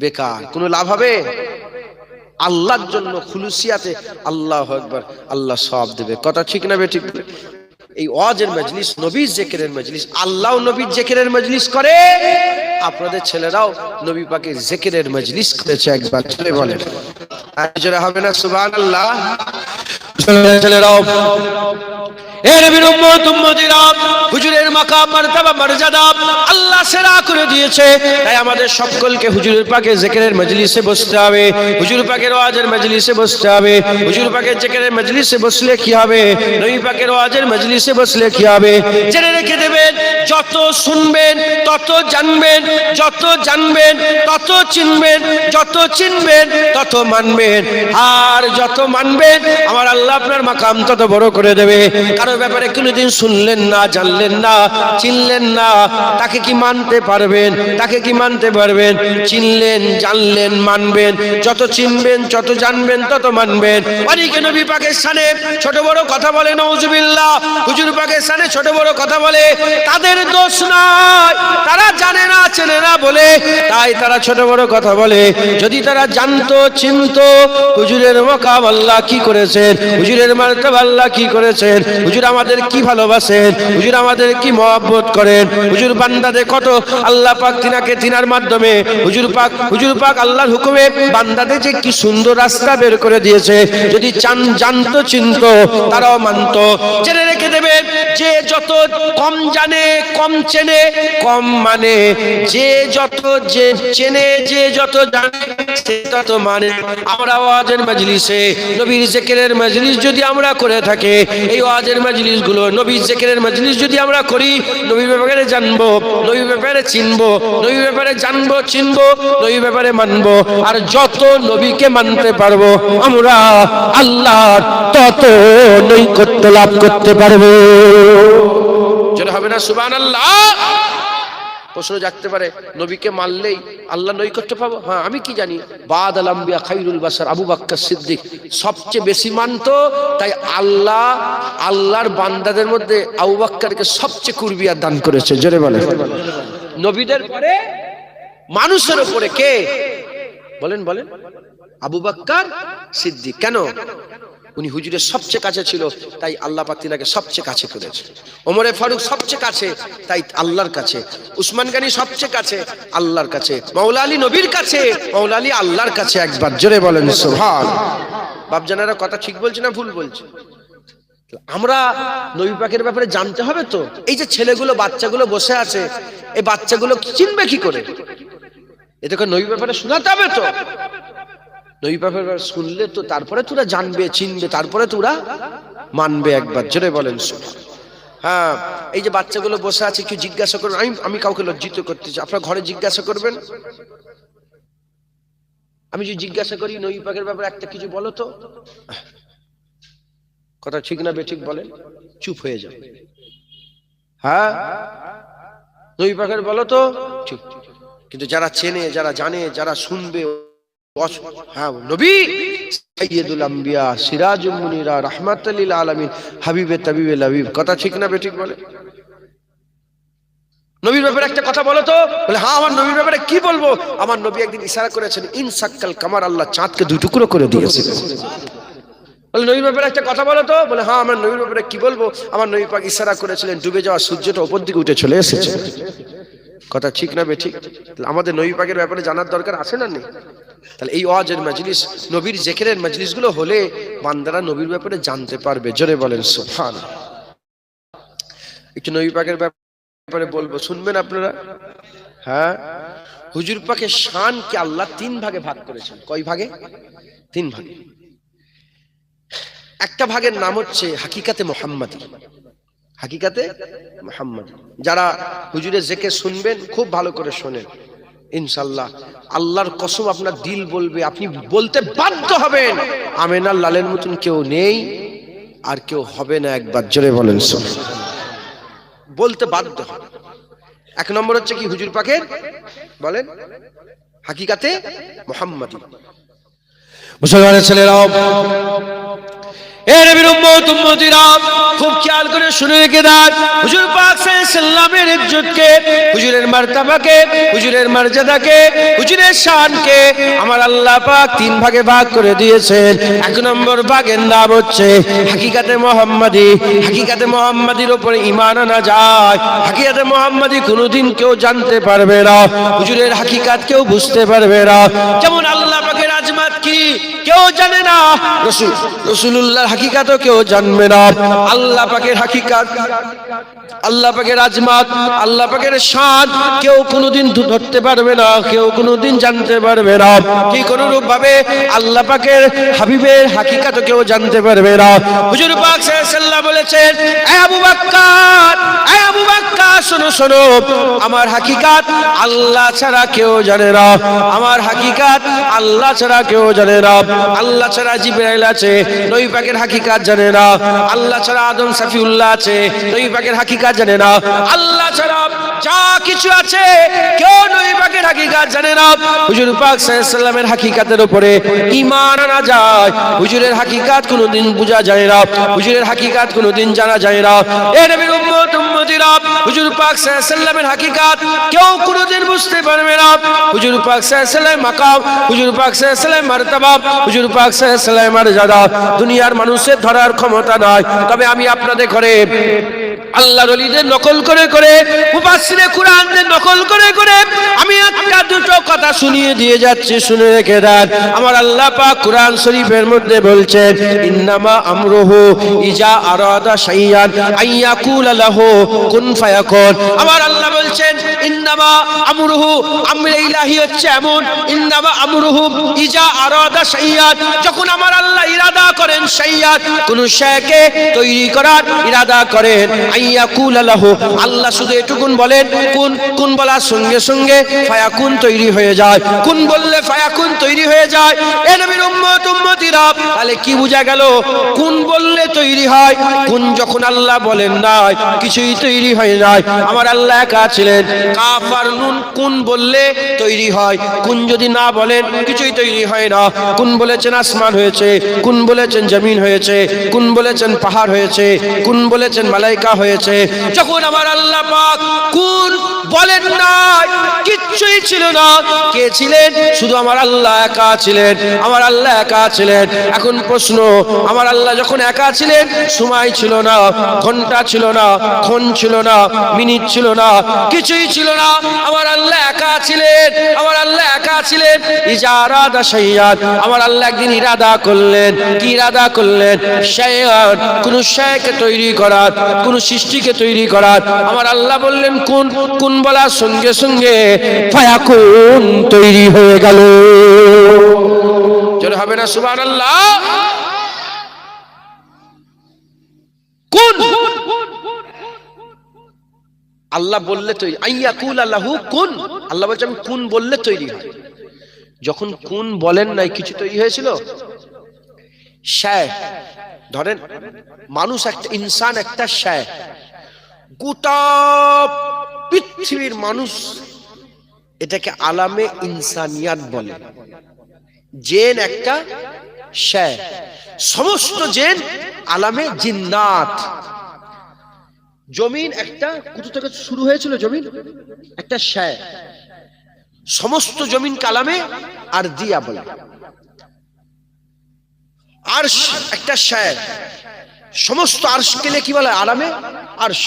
বেকার, কোনো লাভ হবে? আল্লাহর জন্য খুলুসিয়াতে আল্লাহু আকবার, আল্লাহ সওয়াব দেবে। কথা ঠিক না বেঠিক? এই ওয়াজের মজলিস নবীর জিকিরের মজলিস, আল্লাহ নবীর জিকিরের মজলিস করে, আপনাদের ছেলেরাও নবী পাকের জিকিরের মজলিস করেছে। একবার চলে বলেন, জোরে হবে না সুবহানাল্লাহ? ছেলেরাও এ নবীর উম্মত উম্মতিরা, হুজুরের মাকাম মারতাবা মর্যাদা আল্লাহ সেরা করে দিয়েছে, তাই আমাদের সকলকে হুজুরের পাকের জিকিরের মজলিসে বসতে হবে, হুজুর পাকের ওয়াজের মজলিসে বসতে হবে। হুজুর পাকের জিকিরের মজলিসে বসলে কি হবে? নবী পাকের ওয়াজের মজলিসে বসলে কি হবে? জেনে রেখে দেবেন, যত শুনবেন তত জানবেন, যত জানবেন তত চিনবেন, যত চিনবেন তত মানবেন, আর যত মানবেন আমার আল্লাহ আপনার মাকাম তত বড় করে দেবে। কারণ ব্যাপারে কোনোদিন শুনলেন না, জানলেন না, চিনলেন না, তাকে কি মানতে পারবেন? তাকে কি মানতে পারবেন? চিনলেন, জানলেন, মানবেন, যত চিনবেন যত জানবেন তত মানবেন। অনেকে নবী পাকের শানে ছোট বড় কথা বলে, নাউজুবিল্লাহ, হুজুর পাকের শানে ছোট বড় কথা বলে, তাদের দোষ নয়, তারা জানে না, চেনে না বলে তাই তারা ছোট বড় কথা বলে। যদি তারা জানতো, চিনতো হুজুরের মাকাম আল্লাহ কি করেছেন, হুজুরের মারতাবা আল্লাহ কি করেছেন, হুজুর আমাদের কি ভালোবাসেন, হুজুর আমাদের কি মহব্বত করেন, হুজুর বান্দাদের কত আল্লাহ পাক তিনার মাধ্যমে হুজুর পাক আল্লাহর হুকুমে বান্দাদের যে কি সুন্দর রাস্তা বের করে দিয়েছে, যদি জানতো, চিনতো, তারাও মানতো। জেনে রেখে দেবে, যে যত কম জানে, কম চেনে, কম মানে, যে যত চেনে, যে যত জানে সে তত মানে। আমরা ওয়াজের মজলিসে নবীর জিকিরের মজলিস যদি আমরা করে থাকি, এই ওয়াজের মজলিস গুলো নবীর জিকিরের মজলিস যদি আমরা করি, নবীর ব্যাপারে জানবো, নবীর ব্যাপারে চিনবো, নবীর ব্যাপারে জানবো, চিনবো, নবীর ব্যাপারে মানবো, আর যত নবীকে মানতে পারবো আমরা আল্লাহর তত নৈকট্য লাভ করতে পারবো। যেটা হবে না সুবহানাল্লাহ? প্রশ্ন জাগতে পারে, নবীকে মানলেই আল্লাহ নৈকট্য পাবো? হ্যাঁ, আমি কি জানি, বাদ আল আম্বিয়া খায়রুল বাশার আবু বকর সিদ্দিক সবচেয়ে বেশি মানতো, তাই আল্লাহর বান্দাদের মধ্যে আবু বকরকে সবচেয়ে কুরবিয়া দান করেছে। জোরে বলে, নবীদের পরে মানুষের উপরে কে? বলেন বলেন, আবু বকর সিদ্দিক। কেন? উনি হুজুরের সবচেয়ে কাছে ছিল, তাই আল্লাহ পাক তিনাকে সবচেয়ে কাছে করেছে। ওমরে ফারুক সবচেয়ে কাছে, তাই আল্লাহর কাছে। উসমান গনি সবচেয়ে কাছে, আল্লাহর কাছে। মাওলা আলী নবীর কাছে, মাওলা আলী আল্লাহর কাছে। একবার জোরে বলেন সুবহান। বাপজানেরা কথা ঠিক বলছে না ভুল বলছে? আমরা নবী পাকের ব্যাপারে জানতে হবে তো। এই যে ছেলেগুলো, বাচ্চাগুলো বসে আছে, এই বাচ্চাগুলো চিনবে কি করে? এদেরকে নবী ব্যাপারে শোনাতে হবে তো। নবী পাকের ব্যাপারে শুনলে তো তারপরে তোরা জানবে, চিনবে, তারপরে তোরা মানবে। একবার জোরে বলেন সুবহান। হ্যাঁ, এই যে বাচ্চাগুলো বসে আছে, কি জিজ্ঞাসা করবেন? আমি কাউকে লজ্জিত করতে চাই, আপনার ঘরে জিজ্ঞাসা করবেন। আমি যদি জিজ্ঞাসা করি নবী পাকের ব্যাপারে একটা কিছু বলো তো, কথা ঠিক না বেঠিক বলেন? চুপ হয়ে যাবে। হ্যাঁ, নবী পাকের বলো তো, ঠিক। কিন্তু যারা চেনে, যারা জানে, যারা শুনবে, হ্যাঁ, নবী সাইয়্যিদুল আম্বিয়া, সিরাজুল মুনিরা, রাহমাতুল লিল আলামিন, হাবিবে তাবিবে লাবিব। কথা ঠিক না বেঠিক বলে? নবীর ব্যাপারে একটা কথা বলো তো, বলে হ্যাঁ, আমার নবীর ব্যাপারে কি বলবো? আমার নবী একদিন ইশারা করেছেন, ইনসাক্কাল কামার, আল্লাহ চাঁদকে দুই টুকরো করে দিয়েছেন। বলে নবীর ব্যাপারে একটা কথা বলো তো, বলে হ্যাঁ, আমার নবীর ব্যাপারে কি বলবো? আমার নবী পাক ইশারা করেছিলেন, ডুবে যাওয়া সূর্যটা উপর দিকে উঠে চলে এসেছে। কথা ঠিক না বেঠিক? আমাদের নবী পাকের ব্যাপারে জানার দরকার আছে না নেই? তাহলে এই ওয়াজের মজলিস, নবীর জিকিরের মজলিসগুলো হলে বান্দারা নবীর ব্যাপারে জানতে পারবে। জোরে বলেন সুবহান। একটু নবী পাকের ব্যাপারে বলবো, শুনবেন আপনারা? হ্যাঁ, হুজুর পাকের শানকে আল্লাহ 3 ভাগে ভাগ করেছেন। কয় ভাগে? 3 ভাগে। একটা ভাগের নাম হচ্ছে হাকিকাতে মুহাম্মাদি। হাকিকাতে মুহাম্মাদি। যারা হুজুরের জিকির শুনবেন, খুব ভালো করে শোনেন, ইনশাআল্লাহ আল্লাহর কসম আপনার দিল বলবে, আপনি বলতে বাধ্য হবেন, আমেনার লালের মতন কেউ নেই আর কেউ হবে না। একবার জোরে বলেন সুবহান। বলতে বাধ্য হবে। 1 নম্বর হচ্ছে কি? হুজুর পাকের বলেন হাকিকাতে মুহাম্মাদি। মুসলমানের ছেলেরাও, এ নবীর উম্মত উম্মতিরা খুব খেয়াল করে শুনে রেখে দেন, হুজুর পাক সাল্লামের ইজ্জতকে, হুজুরের মার্তাবাকে, হুজুরের মর্যাদাকে, হুজুরের শানকে আমার আল্লাহ পাক তিন ভাগে ভাগ করে দিয়েছেন। এক নম্বর ভাগের নাম হচ্ছে হাকিকাতে মুহাম্মাদি। হাকিকাতে মুহাম্মাদির উপরে ঈমান আনা যায়। হাকিকাতে মুহাম্মাদি কোনোদিন কেউ জানতে পারবে না, হুজুরের হাকিকাত কেউ বুঝতে পারবে না। যেমন আল্লাহ পাকের আজমাত কি কেউ জানে না, রাসূলুল্লাহর হাকিকাতও কেউ জানবে না। আল্লাহ পাকের হাকিকাত, আল্লাহ পাকের আজমাত, আল্লাহ পাকের শান কেউ কোনোদিন ধরতে পারবে না, কেউ কোনোদিন জানতে পারবে না। ঠিক অনুরূপ ভাবে আল্লাহ পাকের হাবিবের হাকিকাতও কেউ জানতে পারবে না। হুজুর পাক সাল্লাল্লাহু আলাইহি ওয়াসাল্লাম বলেছেন, এ আবু বকর, এ আবু বকর শোনো শোনো, আমার হাকিকাত আল্লাহ ছাড়া কেউ জানে না। আমার হাকিকাত আল্লাহ ছাড়া কেউ জানে না। আল্লাহ ছাড়া জিবরাইল আছে, নবী পাকের হাকিকাত জানে না। আল্লাহ ছাড়া আদম সফিউল্লাহ আছে, নবী পাকের হাকিকাত জানে না। আল্লাহ ছাড়া যা কিছু আছে কেউ নবী পাকের হাকিকাত জানে না। হুজুর পাক সাল্লাল্লাহু আলাইহি ওয়াসাল্লামের হাকিকাতের উপরে ঈমান আনা যায়। হুজুরের হাকিকাত কোনোদিন বোঝা যায় না, হুজুরের হাকিকাত কোনোদিন জানা যায় না। এ নবীর উম্মত উম্মতিরা, হুজুর পাক সাল্লাল্লাহু আলাইহি ওয়াসাল্লামের হাকিকাত কেউ কোনোদিন বুঝতে পারবে না। হুজুর পাক সাল্লাল্লাহু আলাইহি ওয়াসাল্লামের মাকাম, হুজুর পাক সাল্লাল্লাহু আলাইহি ওয়াসাল্লামের মারতাবা, হুজুর পাক সাল্লাল্লাহু আলাইহি ওয়াসাল্লামের মর্যাদা দুনিয়ার মানুষের ধরার ক্ষমতা নাই। তবে আমি আপনাদের ঘরে আল্লাহর ওলিদের নকল করে করে, মুফাসসিরে কুরআনদের নকল করে করে আমি একটা দুটো কথা শুনিয়ে দিয়ে যাচ্ছি, শুনে রেখে দেন। আমার আল্লাহ পাক কুরআন শরীফের মধ্যে বলছেন, ইন্নামা আমরুহু ইজা আরাদা শাইয়ান আইয়াকুলা লাহু কুন ফায়াকুন। আমার আল্লাহ বলছেন, ইন্নামা আমরুহু, আমরে ইলাহি হচ্ছে এমন, ইন্নামা আমরুহু ইজা আরাদা শাইয়ান, যখন আমার আল্লাহ ইরাদা করেন শাইয়ান, কোন শায়কে তৈরি করার ইরাদা করেন, আইয়াকুলা লাহু, আল্লাহ শুধু এটুকুন বলেন কুন, কুন বলার সঙ্গে সঙ্গে ফায়াকুন তৈরি হয়ে যায়। কুন বললে ফায়াকুন তৈরি হয়ে যায়। এ নবীর উম্মত উম্মতিরা, তাহলে কি বোঝা গেল? কুন বললে তৈরি হয়, কুন যখন আল্লাহ বলেন না কিছুই তৈরি হয় না। আমার আল্লাহ একা ছিলেন, কাফ আর নুন কুন বললে তৈরি হয়, কুন যদি না বলেন কিছুই তৈরি হয় না। কুন বলেছেন আসমান হয়েছে, কুন বলেছেন জমিন হয়েছে, কুন বলেছেন পাহাড় হয়েছে, কুন বলেছেন মালাইকা হয়েছে। যখন আমার আল্লাহ পাক কুন বলেন না কিচ্ছুই ছিল না। কে ছিলেন? শুধু আমার আল্লাহ একা ছিলেন, আমার আল্লাহ একা ছিলেন। এখন প্রশ্ন, আমার আল্লাহ যখন একা ছিলেন, সময় ছিল না, ঘন্টা ছিল না, ক্ষণ ছিল না, মিনিট ছিল না, কিছুই ছিল না। আমার আল্লাহ একা ছিলেন, আমার আল্লাহ একা ছিলেন। ইজা আরাদা শাইয়ান, আমার আল্লাহ একদিন ইরাদা করলেন। কি ইরাদা করলেন? শাইয়ান, কোন শায়কে তৈরি করার, কোন সৃষ্টিকে তৈরি করার। আমার আল্লাহ বললেন কুন, কুন বলার সঙ্গে সঙ্গে ফায়াকুন তৈরি হয়ে গেল। জোরে হবে না সুবহানাল্লাহ? কুন, আল্লাহ বললে তৈরি, আইয়াকুল আল্লাহু কুন, আল্লাহ বলছে আমি কুন বললে তৈরি হয়। যখন কুন বলেন নাই কিছু তৈরি হয়েছিল? শায়, ধরেন মানুষ একটা, ইনসান একটা শায়, গোটা পৃথিবীর মানুষ এটাকে আলামে ইনসানিয়াত বলে। জেন একটা শায়, সমস্ত জেন আলামে জিন্নাত। জমিন একটা, কোথা থেকে শুরু হয়েছিল জমিন? একটা শায়, সমস্ত জমিন কালামে আর দিয়া বলে। আরশ একটা শায়, সমস্ত আরশকে কি বলে? আলামে আরশ।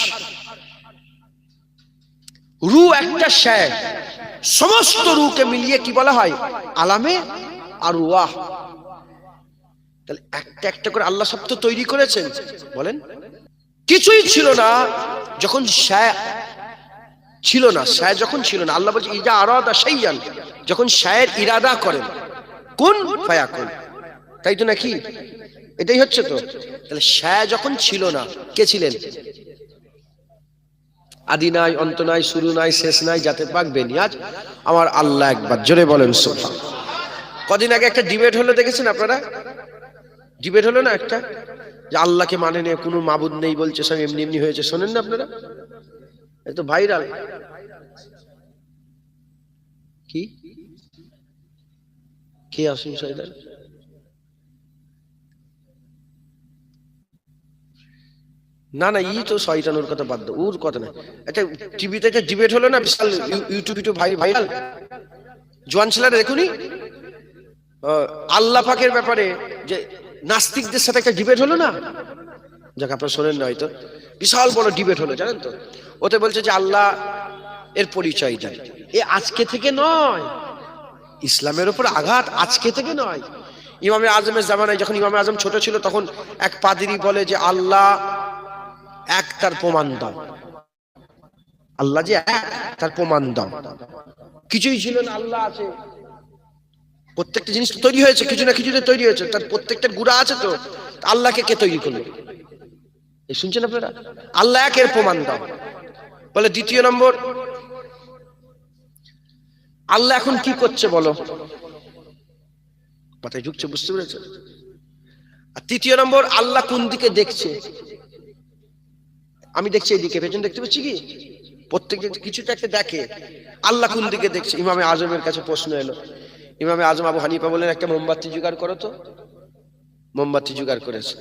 রু একটা শায়, সমস্ত রুকে মিলিয়ে কি বলা হয়? আলামে আরওয়াহ। তাহলে একটা একটা করে আল্লাহ সব তো তৈরি করেছেন। বলেন, কিছুই ছিল না যখন শায় ছিল না, শায় যখন ছিল না, আল্লাহ বলছে ইজা আরাদা শাইয়ান, যখন শায়ের ইরাদা করেন কুন ফায়াকুন। তাই তো নাকি? এটাই হচ্ছে তো। তাহলে শায় যখন ছিল না, কে ছিলেন? আদি নাই, অন্ত নাই, শুরু নাই, শেষ নাই, যাতে পাক বেনিয়াজ আমার আল্লাহ একবার। জোরে বলেন সুবহান। কদিন আগে একটা ডিবেট হলো, দেখেছেন আপনারা? ডিবেট হলো না একটা, যে আল্লাহকে মানে নেই, কোনো মাবুদ নেই বলছে, সব এমনি এমনি হয়েছে। শোনেন না আপনারা? এত ভাইরাল। কি কে আসুন সাইদার? না না, ই তো শয়তান, ওর কথা বাদ দাও, ওর কথা না। একটা টিভিতে একটা ডিবেট হলো না, বিশাল ইউটিউবে ভাইরাল, জোয়ান ছেলেরা দেখুনি, আল্লাহ পাকের ব্যাপারে যে নাস্তিকদের সাথে একটা ডিবেট হলো না, যাক আপনারা শোনেন না হয়তো, বিশাল বড় ডিবেট হলো জানেন তো। ওতে বলছে যে আল্লাহ এর পরিচয় দেন, এ আজকে থেকে নয়, ইসলামের উপর আঘাত আজকে থেকে নয়। ইমামে আজমের জামানায় যখন ইমামে আজম ছোট ছিল তখন এক পাদ্রী বলে যে আল্লাহ এক, তার প্রমাণ দাও, আল্লাহ যে এক তার প্রমাণ দাও। কিছুই ছিল না, আল্লাহ আছে, প্রত্যেকটা জিনিস তৈরি হয়েছে কিছু না কিছুতে তৈরি হয়েছে, তার প্রত্যেকটা গুণা আছে, তো আল্লাহকে কে তৈরি করলো? এই শুনছেন আপনারা, আল্লাহ একের প্রমাণ দাও। বলে দ্বিতীয় নম্বর, আল্লাহ এখন কি করছে বলো, মাথায় ঢুকছে, বুঝতে পেরেছে? আর তৃতীয় নম্বর, আল্লাহ কোন দিকে দেখছে? আমি দেখছি এইদিকে, পেছন দেখতে পাচ্ছি কি? প্রত্যেক কিছুটা একটা দেখে, আল্লাহ কোন দিকে দেখছে? ইমামে আজমের কাছে প্রশ্ন এলো, ইমামে আজম আবু হানিফা বললেন একটা মোমবাতি জোগাড় করো তো। মোমবাতি জোগাড় করেছে,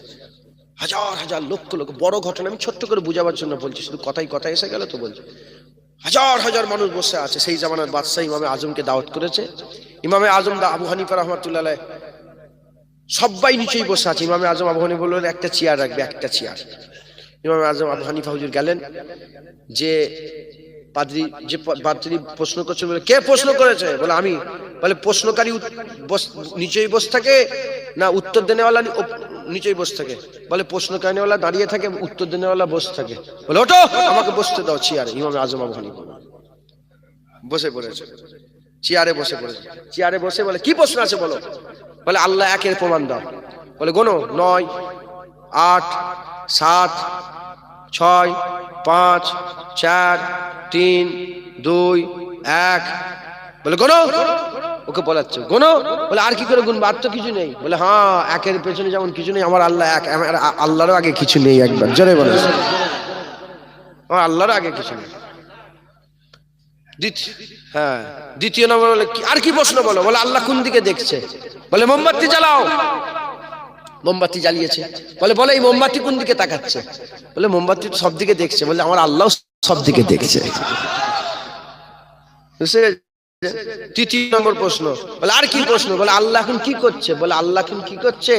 হাজার হাজার লক্ষ লক্ষ, বড় ঘটনা, আমি ছোট্ট করে বুঝাবার জন্য বলছি, শুধু কথাই কথা এসে গেল তো বলছি। হাজার হাজার মানুষ বসে আছে, সেই জামানার বাদশাহ ইমামে আজমকে দাওয়াত করেছে। ইমামে আজম আবু হানিফা রহমাতুল্লাহ আলাইহ সবাই নিচেই বসে আছে। ইমামে আজম আবু হানিফা বললেন একটা চেয়ার রাখবে, একটা চেয়ার। ইমামে আজম আবু হানিফা হুজুর গেলেন, যে পাদ্রী প্রশ্ন করছে, বলে কে প্রশ্ন করেছে? বলে আমি। বলে প্রশ্নকারী নিচেই বসে থাকে না উত্তর দেনেওয়ালা নিচেই বসে থাকে? বলে প্রশ্নকারীওয়ালা দাঁড়িয়ে থাকে, উত্তর দেনেওয়ালা বসে থাকে। বলে ওঠো, আমাকে বসতে দাও চেয়ারে। ইমামে আজম আবু হানিফা বসে পড়েছে, চেয়ারে বসে পড়েছে। চেয়ারে বসে বলে কি প্রশ্ন আছে বলো? বলে আল্লাহ একের প্রমাণ দাও। বলে গোনো, 9, 8, 7, 6, 5, 4, 3, 2, 1। বলে গোনো, ওকে বলাচ্ছে গোনো। বলে আর কি করে গুনবো, আর তো কিছু নেই। বলে হ্যাঁ, একের পেছনে যেমন কিছু নেই, আমার আল্লাহ এক, আল্লাহরও আগে কিছু নেই। একবার জোরে বলে, আমার আল্লাহরও আগে কিছু নেই। হ্যাঁ, দ্বিতীয় নম্বর বলে আর কি প্রশ্ন বলো? বলে আল্লাহ কোন দিকে দেখছে? বলে মোমবাতি জ্বালাও। মোমবাতি জ্বালিয়েছে। বলে এই মোমবাতি কোন দিকে তাকাচ্ছে? বলে মোমবাতি তো সব দিকে দেখছে। বলে আমার আল্লাহ সব দিকে দেখছে। তৃতীয় নম্বর প্রশ্ন, বলে আর কি প্রশ্ন? বলে আল্লাহ এখন কি করছে? বলে আল্লাহ এখন কি করছে?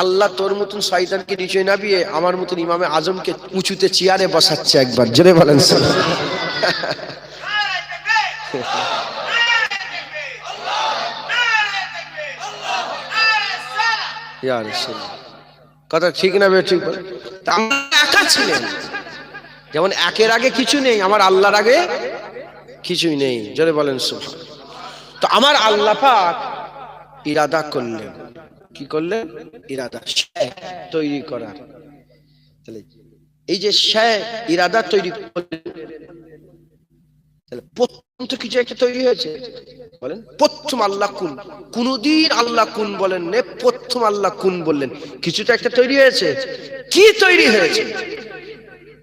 আল্লাহ তোর মতন শয়তানকে নিচে নামিয়ে আমার মতন ইমামে আজমকে উঁচুতে চেয়ারে বসাচ্ছে। একবার জোরে বলেন। কথা ঠিক না ঠিক? একা ছিলেন, যেমন একের আগে কিছু নেই, আমার আল্লাহর আগে কিছুই নেই। জোরে বলেন সুবহান। তো আমার আল্লাহ পাক ইরাদা করলেন, কি করলেন? ইরাদা তৈরি করার। তাহলে এই যে ইরাদা তৈরি করলেন, তাহলে প্রথম তো কিছু একটা তৈরি হয়েছে। বলেন প্রথম আল্লাহ কুন, কোনদিন আল্লাহ কুন বলেন নে, প্রথম আল্লাহ কুন বললেন, কিছুটা একটা তৈরি হয়েছে। কি তৈরি হয়েছে?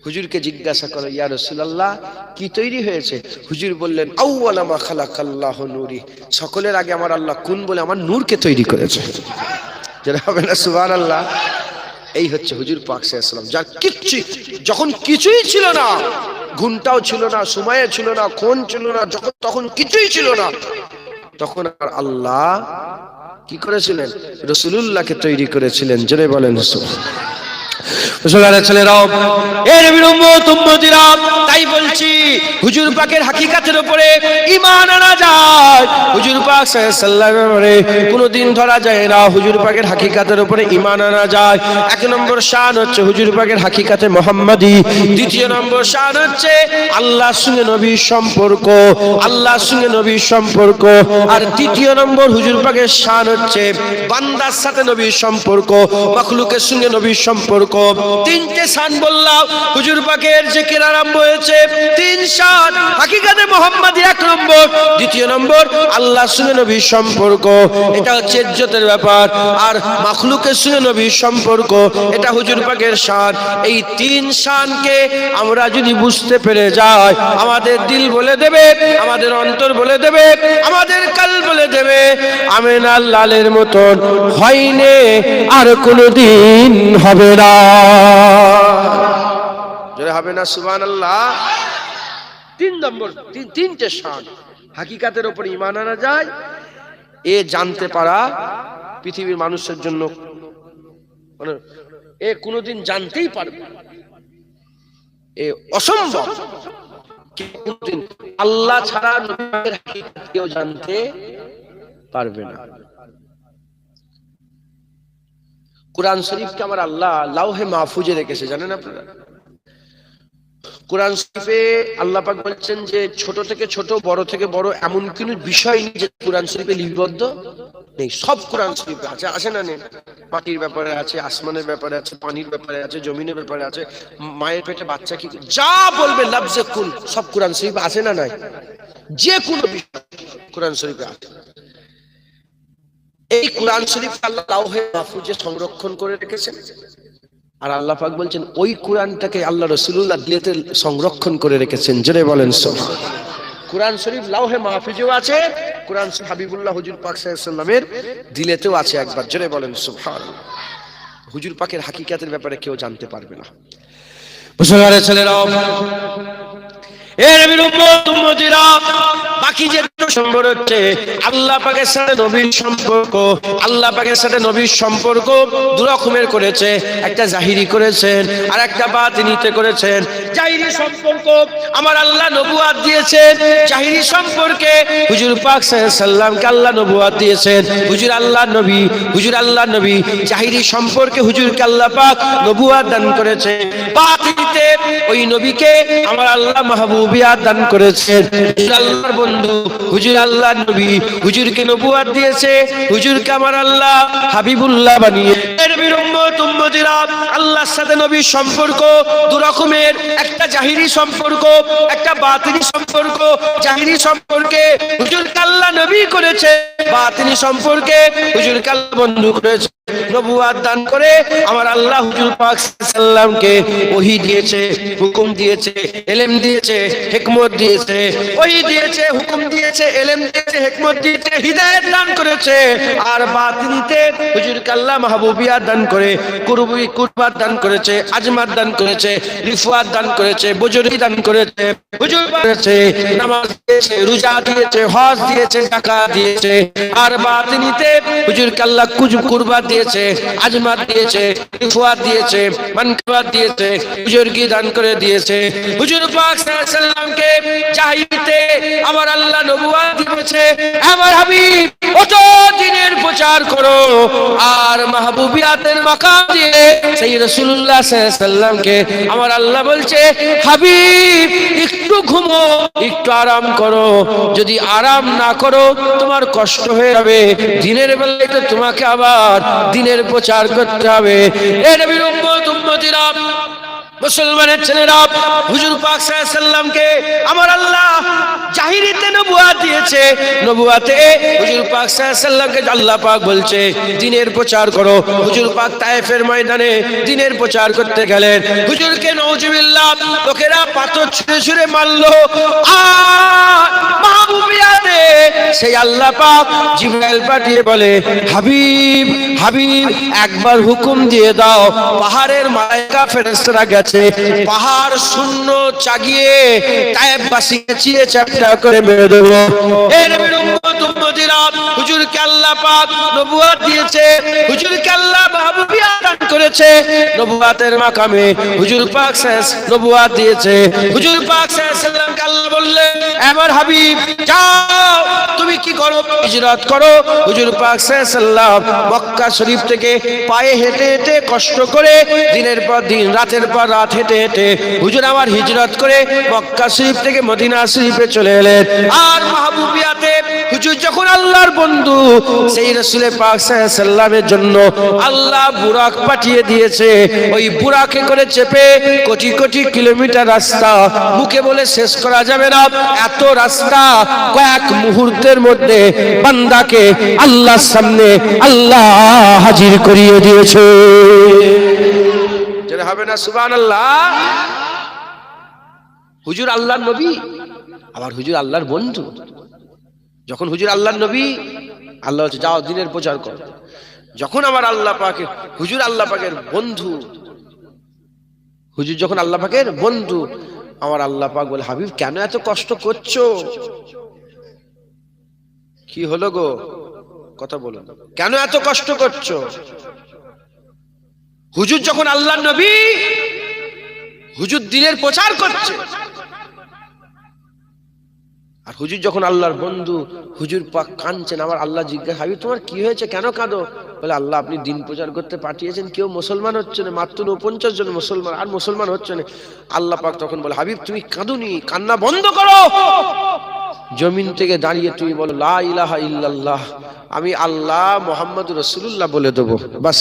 হুজুরকে জিজ্ঞাসা করো, ইয়া রাসূলুল্লাহ কি তৈরি হয়েছে? হুজুর বললেন আউওয়ালা মা খালাকাল্লাহু নূরি, সকলের আগে আমার আল্লাহ কুন বলে আমার নূরকে তৈরি করেছে। যারা হবে না সুবহানাল্লাহ। এই হচ্ছে হুজুর পাক সাল্লাল্লাহু আলাইহি ওয়াসাল্লাম, যার কিচ্ছু, যখন কিছুই ছিল না, ঘুমটাও ছিল না, সময় ছিল না, কোন ছিল না, যখন তখন কিছুই ছিল না, তখন আর আল্লাহ কি করেছিলেন? রাসূলুল্লাহকে তৈরি করেছিলেন। জোরে বলেন সুবহানাল্লাহ। তাই বলছি, হুজুর পাকের হাকিকাতের উপরে ঈমান আনা যায়, হুজুর পাক সাল্লাল্লাহু আলাইহি ওয়াসাল্লাম কোনদিন ধরা যায় না। হুজুর পাকের হাকিকাতের উপরে ঈমান আনা যায়। এক নম্বর শান হচ্ছে হুজুর পাকের হাকিকাতে মুহাম্মাদি। দ্বিতীয় নম্বর শান হচ্ছে আল্লাহর সঙ্গে নবীর সম্পর্ক, আল্লাহর সঙ্গে নবীর সম্পর্ক। আর তৃতীয় নম্বর হুজুর পাকের শান হচ্ছে বান্দার সাথে নবীর সম্পর্ক, মাখলুকের সঙ্গে নবীর সম্পর্ক। তিনটে শান বললাম হুজুর পাকের জিকির আরম্ভ হয়েছে। তিন শান হাকিকাতে মুহাম্মাদি এক নম্বর, দ্বিতীয় নম্বর আল্লাহর সঙ্গে নবীর সম্পর্ক, এটা হচ্ছে ইজ্জতের ব্যাপার। আর মাখলুকের সঙ্গে নবীর সম্পর্ক, এটা হুজুর পাকের শান। এই তিন শানকে আমরা যদি বুঝতে পেরে যাই, আমাদের দিল বলে দেবে, আমাদের অন্তর বলে দেবে, আমাদের কাল বলে দেবে আমিনার লালের মতন হয়নি, আর কোনদিন হবে না। জোরে হবে না সুবহানাল্লাহ। 3 নম্বর, তিনটে শান হাকিকাতের উপর ঈমান আনা যায়, এ জানতে পারা পৃথিবীর মানুষের জন্য মানে এ কোনোদিন জানতেই পারবে না, এ অসম্ভব। কোনোদিন আল্লাহ ছাড়া নবীর হাকিকাত কেউ জানতে পারবে না। কুরআন শরীফকে আমার আল্লাহ লাউহে মাহফুজে রেখেছে, জানেন আপনারা? কুরআন শরীফে আল্লাহ পাক বলছেন যে ছোট থেকে ছোট, বড় থেকে বড় এমন কোনো বিষয় নেই যে কুরআন শরীফে লিপিবদ্ধ নেই। সব কুরআন শরীফে আছে, আছে না নেই? মাটির ব্যাপারে আছে, আসমানের ব্যাপারে আছে, পানির ব্যাপারে আছে, জমিনের ব্যাপারে আছে, মায়ের পেটে বাচ্চা কি যা বলবে লফজে কুল সব কুরআন শরীফে আছে না নাই? যে কোনো বিষয় কুরআন শরীফে আছে। এই কুরআন শরীফ আল্লাহ লাউহে মাহফুজে সংরক্ষণ করে রেখেছেন। আর আল্লাহ পাক বলছেন ওই কুরআনটাকে আল্লাহ রাসূলুল্লাহ দিলেতে সংরক্ষণ করে রেখেছেন। জোরে বলেন সুবহানাল্লাহ। কুরআন শরীফ লাউহে মাহফুজেও আছে, কুরআন শরীফ হাবিবুল্লাহ হুজুর পাক সাল্লাল্লাহু আলাইহি ওয়াসাল্লামের দিলেতেও আছে একবার। জোরে বলেন সুবহানাল্লাহ। হুজুর পাকের হাকিকাতের ব্যাপারে কেউ জানতে পারবে না। মুসলমানের ছেলেরাও, এ নবীর উম্মত উম্মতিরা, বাকি যে সম্পর্ক হচ্ছে আল্লাহ পাকের সাথে নবীর সম্পর্ক। আল্লাহ পাকের সাথে নবীর সম্পর্ক দু রকমের করেছে, একটা জাহিরি করেছেন আর একটা বাতিনিতে করেছেন। জাহিরি সম্পর্ক আমার আল্লাহ নবুয়াত দিয়েছেন, জাহিরি সম্পর্কে হুজুর পাক সাল্লাল্লাহু আলাইহি সাল্লামকে আল্লাহ নবুয়াত দিয়েছেন। হুজুর আল্লাহ নবী, হুজুর আল্লাহ নবী জাহিরি সম্পর্কে হুজুরকে আল্লাহ পাক নবুয়াত দান করেছে। বাতিনিতে ওই নবীকে আমার আল্লাহ মাহবুবিয়াত দান করেছেন। হুজুর আল্লাহর বন্ধু, হুজুর আল্লাহ নবী, হুজুরকে নবুয়াত দিয়েছে, হুজুরকে আমার আল্লাহ হাবিবুল্লাহ বানিয়ে। নবীর উম্মত উম্মতিরা, আল্লাহর সাথে নবীর সম্পর্ক দু রকমের, একটা জাহিরি সম্পর্ক, একটা বাতিনি সম্পর্ক। জাহিরি সম্পর্কে হুজুরকে আল্লাহ নবী করেছে, বাতিনি সম্পর্কে হুজুরকে আল্লাহ বন্ধু করেছে। নবুয়াত দান করে আমার আল্লাহ হুজুর পাক সাল্লামকে ওহী দিয়েছে, হুকুম দিয়েছে, ইলম দিয়েছে, হিকমত দিয়েছে। ওহী দিয়েছে, হুকুম দিয়েছে, ইলম দিয়েছে, হিকমত দিয়েছে, হিদায়াত দান করেছে। আর বাতিনিতে হুজুরকে আল্লাহ মাহবুবিয়াত দান করে, কুরবাত দান করেছে, আজমাত দান করেছে, রিফাত দান করেছে, বুজুর্গি দান করেছে, হুজুর করেছে, নামাজ দিয়েছে, রোজা দিয়েছে, হজ দিয়েছে, যাকাত দিয়েছে। আর বাতিনিতে হুজুরকে আল্লাহ কুরবাত দিয়েছে, আজমাত দিয়েছে, রিফাত দিয়েছে, মানকাবাত দিয়েছে, বুজুর্গি দান করে দিয়েছে। হুজুর পাক সাল্লাল্লাহু আলাইহি সাল্লামকে চাইতে আমার আল্লাহ নবুয়াত দিয়েছে। আমার হাবিব অত দিনের প্রচার করো, আর মাহবুবিয়াতের মাকাম দিয়ে সেই রাসূলুল্লাহ সাল্লাল্লাহু আলাইহি সাল্লামকে আমার আল্লাহ বলছে, হাবিব একটু ঘুমো, একটু আরাম করো। যদি আরাম না করো তোমার কষ্ট হয়ে যাবে, দিনের বেলায় তো তোমাকে আবার দিনের প্রচার করতে হবে। এ নবীর উম্মত উম্মতিরা, মুসলমানের ছেলেরা, হুজুর পাক সাল্লাল্লাহু আলাইহি সাল্লামকে আমার আল্লাহ জাহিরিতে নবুয়াত দিয়েছে। নবুয়াতে হুজুর পাক সাল্লাল্লাহু আলাইহি সাল্লামকে আল্লাহ পাক বলছে দ্বীনের প্রচার করো। হুজুর পাক তায়েফের ময়দানে দ্বীনের প্রচার করতে গেলেন। হুজুরকে নাউজুবিল্লাহ লোকেরা পাথর ছুঁড়ে ছুঁড়ে মারলো। আর মাহবুবিয়াতে সেই আল্লাহ পাক জিবরাইল পাঠিয়ে বলে, হাবিব হাবিব একবার হুকুম দিয়ে দাও, পাহাড়ের মালায়েকা ফেরেশতারা গেছে, পাহাড় শূন্য চাগিয়ে তায়েফবাসীকে চিড়ে চ্যাপ্টা করে মেরে দেব। এর নবীর উম্মত উম্মতিরা, হুজুরকে আল্লাহ পাক নবুয়াত দিয়েছে, হুজুরকে আল্লাহ মাহবুবিয়াত দান করেছে। নবুয়াতের মাকামে হুজুর পাক নবুয়াত দিয়েছে। হুজুর পাক সাল্লাল্লাহু আলাইহি সাল্লামকে আল্লাহ বললেন, আমার হাবিব যাও, তুমি কি করো? হিজরত করো। হুজুর পাক সাল্লাল্লাহু আলাইহি সাল্লাম মক্কা শরীফ থেকে পায়ে হেঁটে হেঁটে কষ্ট করে দিনের পর দিন, রাতের পর রাত হেঁটে হেঁটে হুজুর আমার হিজরত করে মক্কা শরীফ থেকে মদিনা শরীফে চলে এলেন। আর মাহবুবিয়াতে হুজুর যখন আল্লাহর বন্ধু সেই রাসূল পাক সাল্লাল্লাহু আলাইহি সাল্লামের জন্য আল্লাহ বুরাক পাঠিয়ে দিয়েছে। ওই বুরাকে করে চেপে কোটি কোটি কিলোমিটার রাস্তা মুখে বলে শেষ করা যাবে না, এত রাস্তা কয়েক মুহূর্তের মধ্যে বান্দাকে আল্লাহর সামনে আল্লাহ হাজির করিয়ে দিয়েছে। যেটা হবে না সুবহানাল্লাহ। হুজুর আল্লাহর নবী, আবার হুজুর আল্লাহর বন্ধু। যখন হুজুর আল্লাহর নবী, আল্লাহ বলছে যাও দ্বীনের প্রচার করো। যখন আমার আল্লাহ পাকে হুজুর আল্লাহ পাকের বন্ধু, হুজুর যখন আল্লাহ পাকের বন্ধু, আমার আল্লাহ পাক বলে, হাবিব কেন এত কষ্ট করছো? কি হলো গো, কথা বলুন, কেন এত কষ্ট করছো? হুজুর যখন আল্লাহর নবী, হুজুর দ্বীনের প্রচার করছে, আর হুজুর যখন আল্লাহর বন্ধু, হুজুর পাক কাঁদছেন। আমার আল্লাহ জিজ্ঞাসা, হাবিব তোমার কি হয়েছে, কেন কাঁদো? বলে, আল্লাহ আপনি দিন প্রচার করতে পাঠিয়েছেন, কেউ মুসলমান হচ্ছে না, মাত্র 49 জন মুসলমান, আর মুসলমান হচ্ছে না। আল্লাহ পাক তখন বলে, হাবিব তুমি কাঁদুনি, কান্না বন্ধ করো, জমিন থেকে দাঁড়িয়ে তুমি বলো লা ইলাহা ইল্লাল্লাহ, আমি আল্লাহ মুহাম্মদুর রাসূলুল্লাহ বলে দেবো, বাস।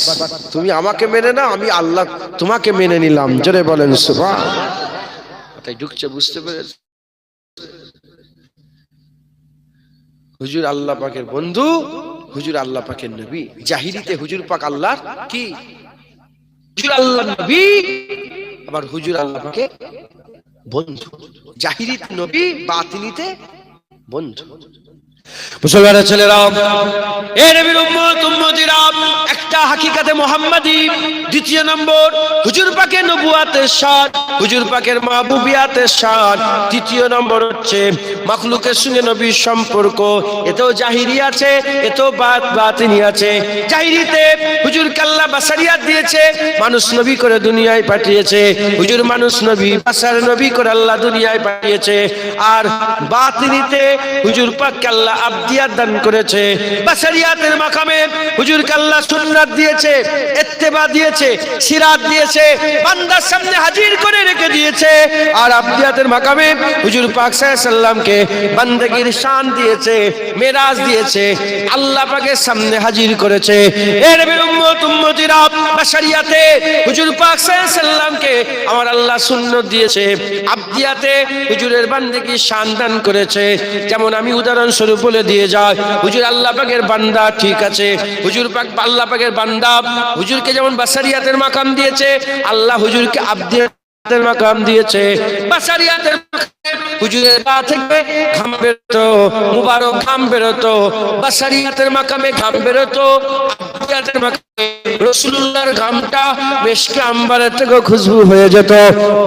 তুমি আমাকে মেনে নাও, আমি আল্লাহ তোমাকে মেনে নিলাম। জোরে বলেন সুবহানাল্লাহ। তাই ঢুকছে, বুঝতে পেরেছ? হুজুর আল্লাহ পাকের বন্ধু, হুজুর আল্লাহ পাকের নবী। জাহিরিতে হুজুর পাক আল্লাহর কি, হুজুর আল্লাহর নবী, আবার হুজুর আল্লাহ পাকের বন্ধু। জাহিরিতে নবী, বাতিনিতে বন্ধু। মুসলমানের ছেলেরা, এ নবীর উম্মত উম্মতিরা, একটা হাকিকাতে মুহাম্মাদি, দ্বিতীয় নম্বর হুজুর পাকের নবুয়াতের শান, হুজুর পাকের মাহবুবিয়াতের শান, তৃতীয় নম্বর হচ্ছে মাখলুকের সঙ্গে নবীর সম্পর্ক। এতেও জাহিরি আছে, এতেও বাতিনি আছে। জাহিরিতে হুজুর আল্লাহ বাসারিয়াত দিয়েছে, মানুষ নবী করে দুনিয়ায় পাঠিয়েছে। হুজুর মানুষ নবী, বাসার নবী করে আল্লাহ দুনিয়ায় পাঠিয়েছে। আর বাতিনিতে হুজুর পাক আল্লাহ আবদিয়াত দান করেছে। বাসারিয়াতের মাকামে হুজুর আল্লাহ সুন্নাত দিয়েছে, ইত্তেবা দিয়েছে, সিরাত দিয়েছে, বান্দার সামনে হাজির করে রেখে দিয়েছে। আর আবদিয়াতের মাকামে হুজুর পাক সাল্লাল্লাহু আলাইহি সাল্লামকে বান্দাগির শান দিয়েছে, মেরাজ দিয়েছে, আল্লাহ পাকের সামনে হাজির করেছে। এর নবীর উম্মত উম্মতিরা, বাসারিয়াতে হুজুর পাক সাল্লাল্লাহু আলাইহি সাল্লামকে আমার আল্লাহ সুন্নাত দিয়েছে, আবদিয়াতে হুজুরের বান্দাগির শান দান করেছে। যেমন আমি উদাহরণস্বরূপ বলে দিয়ে যাই, হুজুর আল্লাহ পাকের বান্দা, ঠিক আছে, হুজুর পাক আল্লাহ পাকের বান্দা, হুজুরকে যেমন বাসারিয়াতের মাকাম দিয়েছে, আল্লাহ হুজুরকে আবদিয়াতের মাকাম দিয়েছে। বাসারিয়াতের হুজুরের পা থেকে ঘাম বেরোতো, মুবারক ঘাম বেরোতো, বাসারিয়াতের মাকামে ঘাম বেরোতো, আবদিয়াতের মাকামে রাসূলুল্লাহর ঘামটা মেশকে আম্বারের থেকে খুশবু হয়ে যেত।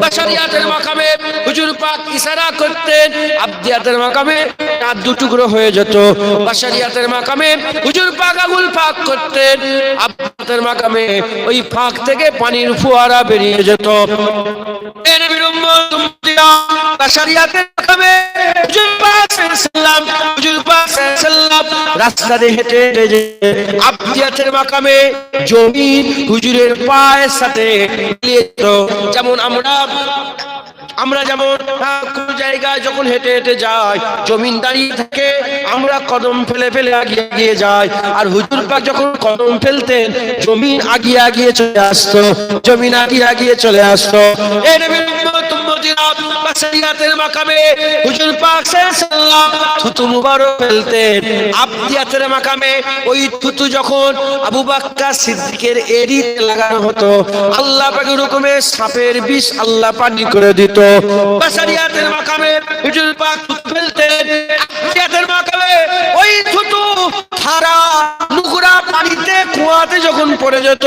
বাসারিয়াতের মাকামে হুজুর পাক ইশারা করতেন, আবদিয়াতের মাকামে চাঁদ দু টুকরো হয়ে যেত। বাসারিয়াতের মাকামে হুজুর পাক আগুল ফাঁক করতেন, আবদিয়াতের মাকামে ওই ফাঁক থেকে পানির ফোয়ারা বেরিয়ে যেত। এর নবীর উম্মত উম্মতিরা, বাসারিয়াতের মাকামে হুজুর পাক সাল্লাল্লাহু আলাইহি সাল্লাম রাস্তা দিয়ে হেঁটে হেঁটে আবদিয়াতের মাকামে জমিন হুজুরের পায়ের সাথে মিলিয়ে যেত। যেমন আমরা যেমন কোন জায়গায় যখন হেঁটে হেঁটে যাই, জমিন দাঁড়িয়ে থাকে, আমরা কদম ফেলে ফেলে আগিয়ে যাই। আর হুজুর পাক যখন কদম ফেলতেন, জমিন আগিয়ে চলে আসতো, জমিন আগিয়ে চলে আসতো। এই নবীর উম্মত উম্মতিরা, বাসারিয়াতের মাকামে হুজুর পাক সাল্লাল্লাহু থুতু মুবারক ফেলতেন। আবদিয়াতের মাকামে ওই থুতু যখন আবু বকর সিদ্দিকের এড়িতে লাগানো হতো, আল্লাহ পাকের হুকুমে সাপের বিষ আল্লাহ পানি করে দিত। বাসারিয়াতের মাকামে হুজুর পাক থুতু ফেলতেন, আবদিয়াতের মাকামে ওই থুতু ধারা নোংরা পানিতে কুয়াতে যখন পড়ে যেত,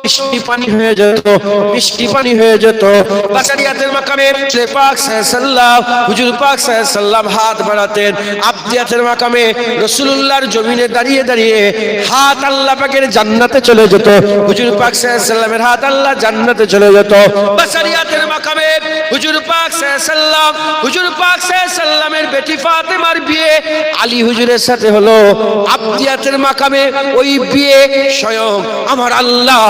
মিষ্টি পানি হয়ে যেত, মিষ্টি পানি হয়ে যেত। বাসারিয়াতের মাকামে পাক সাল্লাল্লাহু হুজুর পাক সাল্লাল্লাহু হাত বাড়াতেন। আবদিয়াতের মাকামে রাসূলুল্লাহর জমিনে দাঁড়িয়ে দাঁড়িয়ে হাত আল্লাহ পাকের জান্নাতে চলে যেত। হুজুর পাক সাল্লাল্লাহু হাত আল্লাহ জান্নাতে চলে যেত। বাসারিয়াতের মাকামে হুজুর পাক সাল্লামের বেটি ফাতেমার বিয়ে আলী হুজুরের সাথে হলো। আবদিয়াতের মাকামে ওই বিয়ে স্বয়ং আমার আল্লাহ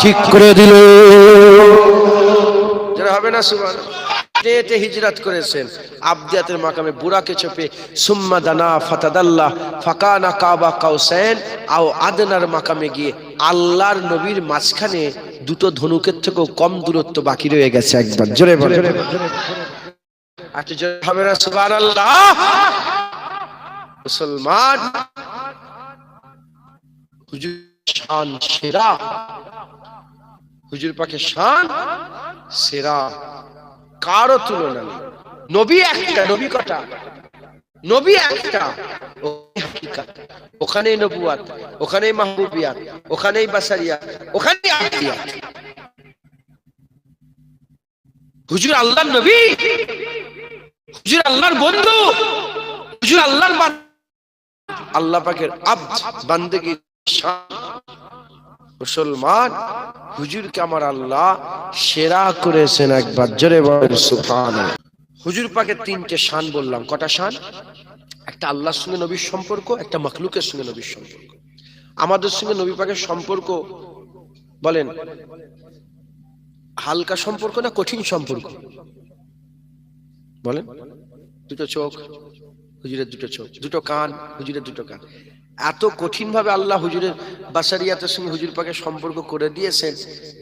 ঠিক করে দিল। যারা হবে না সুবহানাল্লাহ। হেঁটে হিজরত করেছেন, আবদিয়াতের মাকামে বুরাকে চেপে সুম্মা দানা ফাতাদাল্লাহ ফাকানা কাবা কাউসাইন আও আদনার মাকামে গিয়ে আল্লাহর নবীর মাঝখানে দুটো ধনুকের থেকেও কম দূরত্ব বাকি রয়ে গেছে। একবার জোরে বলে, আচ্ছা জোরে হবে না সুবহানাল্লাহ। মুসলমান, হুজুর শান সেরা, হুজুর পাকের শান সেরা, কারো তুলনা নেই। নবী একটা, নবী কটা? নবী একটা, ওখানেই নবুয়াত, ওখানেই মাহবুবিয়াত, ওখানেই বাসারিয়াত, ওখানেই আবদিয়াত। হুজুর আল্লাহর নবী, হুজুর আল্লাহর বন্ধু, হুজুর আল্লাহর আল্লাহ পাকের আব্দ বান্দেগী মুসলমান। হুজুরকে আমার আল্লাহ সেরা করেছেন, একবার জোরে বলেন সুবহানাল্লাহ। হুজুর পাকের তিনটে শান বললাম। কটা শান? একটা আল্লাহর সঙ্গে নবীর সম্পর্ক, একটা মাখলুকের সঙ্গে নবীর সম্পর্ক। আমাদের সঙ্গে নবী পাকের সম্পর্ক বলেন হালকা সম্পর্ক না কঠিন সম্পর্ক? বলেন। দুটো চোখ, হুজুরের দুটো চোখ, দুটো কান, হুজুরের দুটো কান। এত কঠিন ভাবে আল্লাহ হুজুরের বাসারিয়াতের সঙ্গে হুজুর পাকের সম্পর্ক করে দিয়েছেন।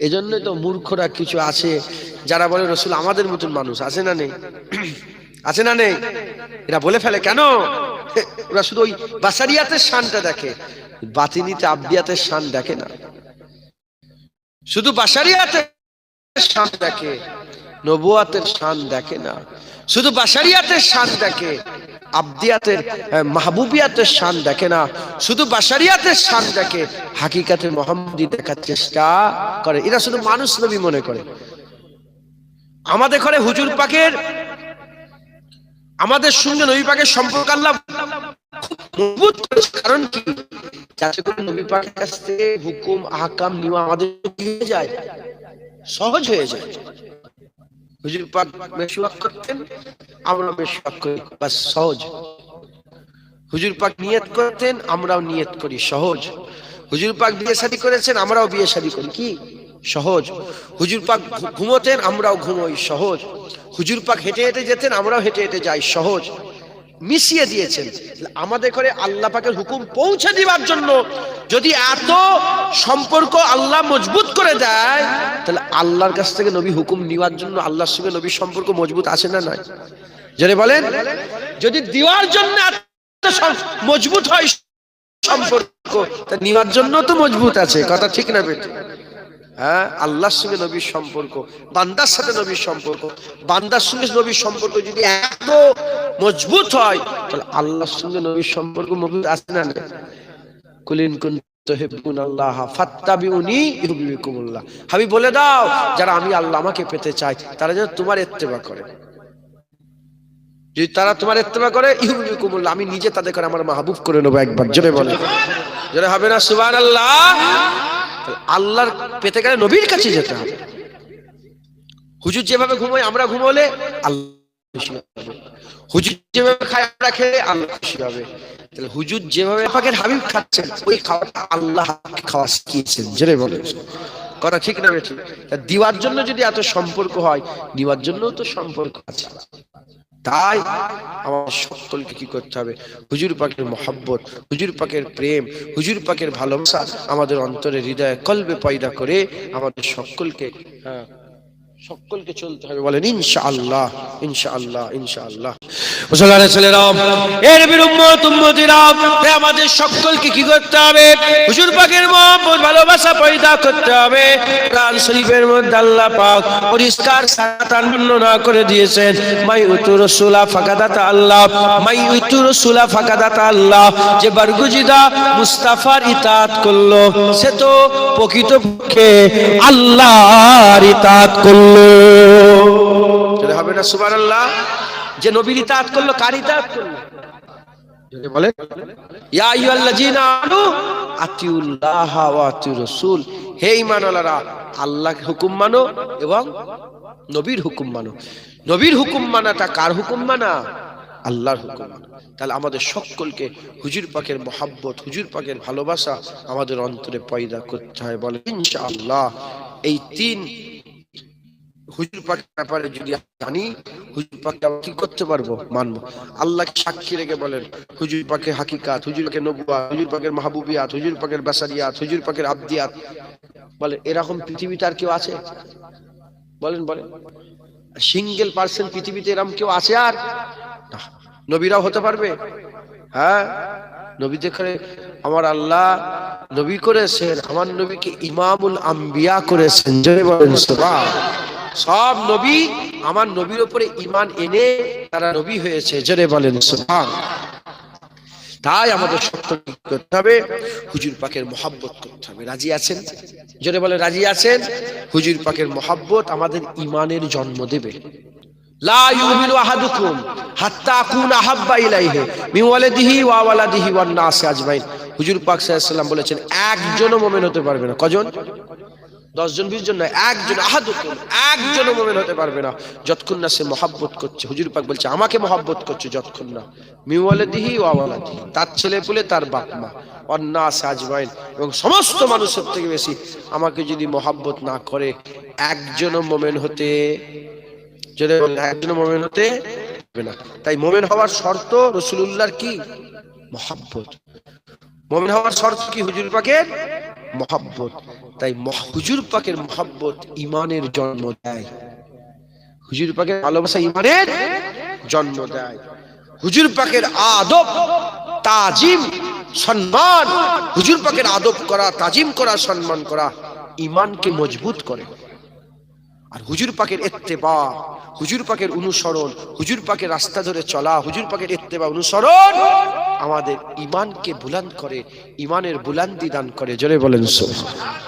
এজন্যই তো মূর্খরা কিছু আছে যারা বলে রসুল আমাদের মতন মানুষ। আছে না নেই? আছে না নেই? এরা বলে ফেলে কেন? ওরা শুধু ওই বাসারিয়াতের শানটা দেখে, বাতিনিতে আব্দিয়াতের শান দেখে না। শুধু বাসারিয়াতের শান দেখে, নবুয়াতের শান দেখে না। শুধু বাশারিয়াতের শান দেখে, আব্দিয়াতের মাহবুবিয়াতের শান দেখে না। শুধু বাশারিয়াতের শান দেখে, হাকিকাতে মুহাম্মদী দেখার চেষ্টা করে। এরা শুধু মানুষ নবী মনে করে। আমাদের ঘরে হুজুর পাকের, আমাদের সঙ্গে নবী পাকের সম্পর্ক আল্লাহ মজবুত করেছে। কারণ কি? যাতে করে নবী পাকের কাছ থেকে হুকুম আহকাম নেওয়া আমাদের হয়ে যায়, সহজ হয়ে যায়। হুজুর পাক মেশওয়াক করতেন, আমরা মেশওয়াক করি, বাস সহজ। হুজুর পাক নিয়ত করতেন, আমরাও নিয়ত করি, সহজ। হুজুর পাক বিয়ে শাদী করেছেন, আমরাও বিয়ে শাদী করি, কি সহজ। হুজুর পাক ঘুমোতেন, আমরাও ঘুমোই, সহজ। হুজুর পাক হেঁটে হেঁটে যেতেন, আমরাও হেঁটে হেঁটে যাই, সহজ। মিশিয়ে দিয়েছেন। আমাদের করে আল্লাহ পাকের হুকুম পৌঁছে দিবার জন্য যদি এত সম্পর্ক আল্লাহ মজবুত করে দেয়, তাহলে আল্লাহর কাছ থেকে নবী হুকুম নেওয়ার জন্য আল্লাহর সঙ্গে নবীর সম্পর্ক মজবুত আছে না নাই? জেনে বলেন। যদি দেওয়ার জন্য মজবুত হয় সম্পর্ক, তা নেওয়ার জন্য তো মজবুত আছে। কথা ঠিক না বেটি? হ্যাঁ, আল্লাহর সঙ্গে নবীর সম্পর্ক, বান্দার সাথে নবীর সম্পর্ক, বান্দার সঙ্গে নবীর সম্পর্ক যদি এত মজবুত হয়, তাহলে আল্লাহর সঙ্গে নবীর সম্পর্ক মজবুত আছে না? কুলিন কুনতুম তুহিব্বুনাল্লাহ ফাত্তাবিউনি ইউহিব্বুকুমুল্লাহ। হাবিব বলে দাও, যারা আমি আল্লাহ আমাকে পেতে চায় তারা যেন তোমার ইত্তেবা করে। যদি তারা তোমার ইত্তেবা করে, ইউহিব্বুকুমুল্লাহ, আমি নিজে তাদের করে আমার মাহবুব করে নেবো। একবার জোরে বলে, জোরে হবে না সুবহানাল্লাহ? আল্লাহর পেতে গেলে নবীর কাছে যেতে হবে। হুজুর যেভাবে ঘুমোয় আমরা ঘুমোলে আল্লাহ খুশি হবে। হুজুর যেভাবে খায় আমরা খেলে আল্লাহ খুশি হবে। তাহলে হুজুর যেভাবে পাকের হাবিব খাচ্ছেন, ওই খাওয়াটা আল্লাহ খাওয়া শিখিয়েছেন। জোরে বলেন, কথা ঠিক না বেঠিক? দিওয়ার জন্য যদি এত সম্পর্ক হয়, দিওয়ার জন্য তো সম্পর্ক আছে। তাই আমাদের সকলকে কি করতে হবে? হুজুর পাকের মহব্বত, হুজুর পাকের প্রেম, হুজুর পাকের ভালোবাসা আমাদের অন্তরে, হৃদয়ে, কলবে পয়দা করে আমাদের সকলকে সকলকে চলতে হবে। বলেন ইনশাআল্লাহ, ইনশাআল্লাহ, ইনশাআল্লাহ। মুসলমানের ছেলেরা, এর উম্মত উম্মতিরা, আমাদের সকলকে কি করতে হবে? হুজুর পাকের মহব্বত, ভালোবাসা পয়দা করতে হবে। কোরআন শরীফের মধ্যে আল্লাহ পাক পরিষ্কার সাতান বর্ণনা করে দিয়েছেন, মাই উতু রাসূলা ফাকাদাতা আল্লাহ, মাই উতু রাসূলা ফাকাদাতা আল্লাহ। যে বরগুজিদা মুস্তাফার ইতাআত করলো, সে তো প্রকৃতপক্ষে আল্লাহর ইতাআত করলো। যদি হবে না সুবহানাল্লাহ? যে নবীর ইতাআত করলো, কার ইতাআত করলো? যদি বলেন ইয়া আইয়ুহাল্লাযীনা আমানু আতিউল্লাহ ওয়া আতিউর রাসূল, হে ঈমানওয়ালারা, আল্লাহর হুকুম মানো এবং নবীর হুকুম মানো। নবীর হুকুম মানাটা কার হুকুম মানা? আল্লাহর হুকুম মানা। তাহলে আমাদের সকলকে হুজুর পাকের মহব্বত, হুজুর পাকের ভালোবাসা আমাদের অন্তরে পয়দা করতে হয়। বলে ইনশাআল্লাহ। এই তিন হুজুর পাকের ব্যাপারে যদি জানি, হুজুর পাককে আমরা কি করতে পারবো? মানবো। আল্লাহকে সাক্ষী রেখে বলেন হুজুর পাকের হাকিকাত, হুজুর পাকের নবুয়াত, হুজুর পাকের মাহবুবিয়াত, হুজুর পাকের বাসারিয়াত, হুজুর পাকের আব্দিয়াত। বলে এরকম পৃথিবীতে আর কেউ আছে? বলেন বলেন, সিঙ্গেল পার্সন পৃথিবীতে এরকম কেউ আছে? আর নবীরাও হতে পারবে? হ্যাঁ, নবী দেখে আমার আল্লাহ নবী করেছেন, আমার নবীকে ইমামুল আম্বিয়া করেছেন। জয় বলেন সুবহানাল্লাহ। সব নবী আমার নবীর উপরে ঈমান এনে তারা নবী হয়েছে। জোরে বলেন সুবহানাল্লাহ। তাই আমাদের শক্ত করতে হবে, হুজুর পাকের মহব্বত করতে হবে। রাজি আছেন? জোরে বলে রাজি আছেন? হুজুর পাকের মহব্বত আমাদের ইমানের জন্ম দেবে। লা ইউমিনু আহাদুকুম হাত্তা আকুনা আহাব্বা ইলাইহি মিন ওয়ালিদিহি ওয়া ওয়ালাদিহি ওয়ান নাসি আজমাইন। হুজুর পাক সাল্লাল্লাহু আলাইহি ওয়াসাল্লাম বলেছেন, একজনও মুমিন হতে পারবে না। কজন? 10 জন 20 জন নয়, একজন। আহাদুকুম, একজনও মুমিন হতে পারবে না যতক্ষণ না সে মহব্বত করছে। হুজুর পাক বলছে আমাকে মহব্বত করছে যতক্ষণ না, মিন ওয়ালিদিহি ওয়া ওয়ালাদিহি, তার ছেলে পুলে, তার বাপ মা, ওয়ান নাসি আজমাইন, এবং সমস্ত মানুষের থেকে বেশি আমাকে যদি মহব্বত না করে, একজনও মুমিন হতে একজন মুমিন হতে পারবে না। তাই মুমিন হওয়ার শর্ত রাসূলুল্লাহর কি? মহব্বত। মুমিন হওয়ার শর্ত কি? হুজুর পাকের মহব্বত। তাই হুজুর পাকের মহব্বত ঈমানের জন্ম দেয়। হুজুর পাকের ভালোবাসা ঈমানের জন্ম দেয়। হুজুর পাকের আদব, তাজিম, সম্মান, হুজুর পাকের আদব করা, তাজিম করা, সম্মান করা ঈমানকে মজবুত করে। আর হুজুর পাকের ইত্তেবা, হুজুর পাকের অনুসরণ, হুজুর পাকের রাস্তা ধরে চলা, হুজুর পাকের ইত্তেবা অনুসরণ আমাদের ঈমানকে বুলন্দ করে, ঈমানের বুলন্দি দান করে। জোরে বলেন সুবহানাল্লাহ।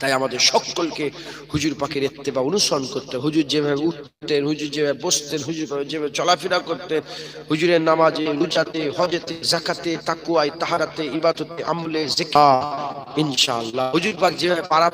তাই আমাদের সকলকে হুজুর পাকের ইত্তেবা অনুসরণ করতে, হুজুর যেভাবে উঠতেন, হুজুর যেভাবে বসতেন, হুজুর যেভাবে চলাফেরা করতেন, হুজুরের নামাজে, রোজাতে, হজেতে, যাকাতে, তাকওয়ায়, তাহারাতে, ইবাদতে, আমলে, জিকির, ইনশাআল্লাহ হুজুর পাক যেভাবে পাড়া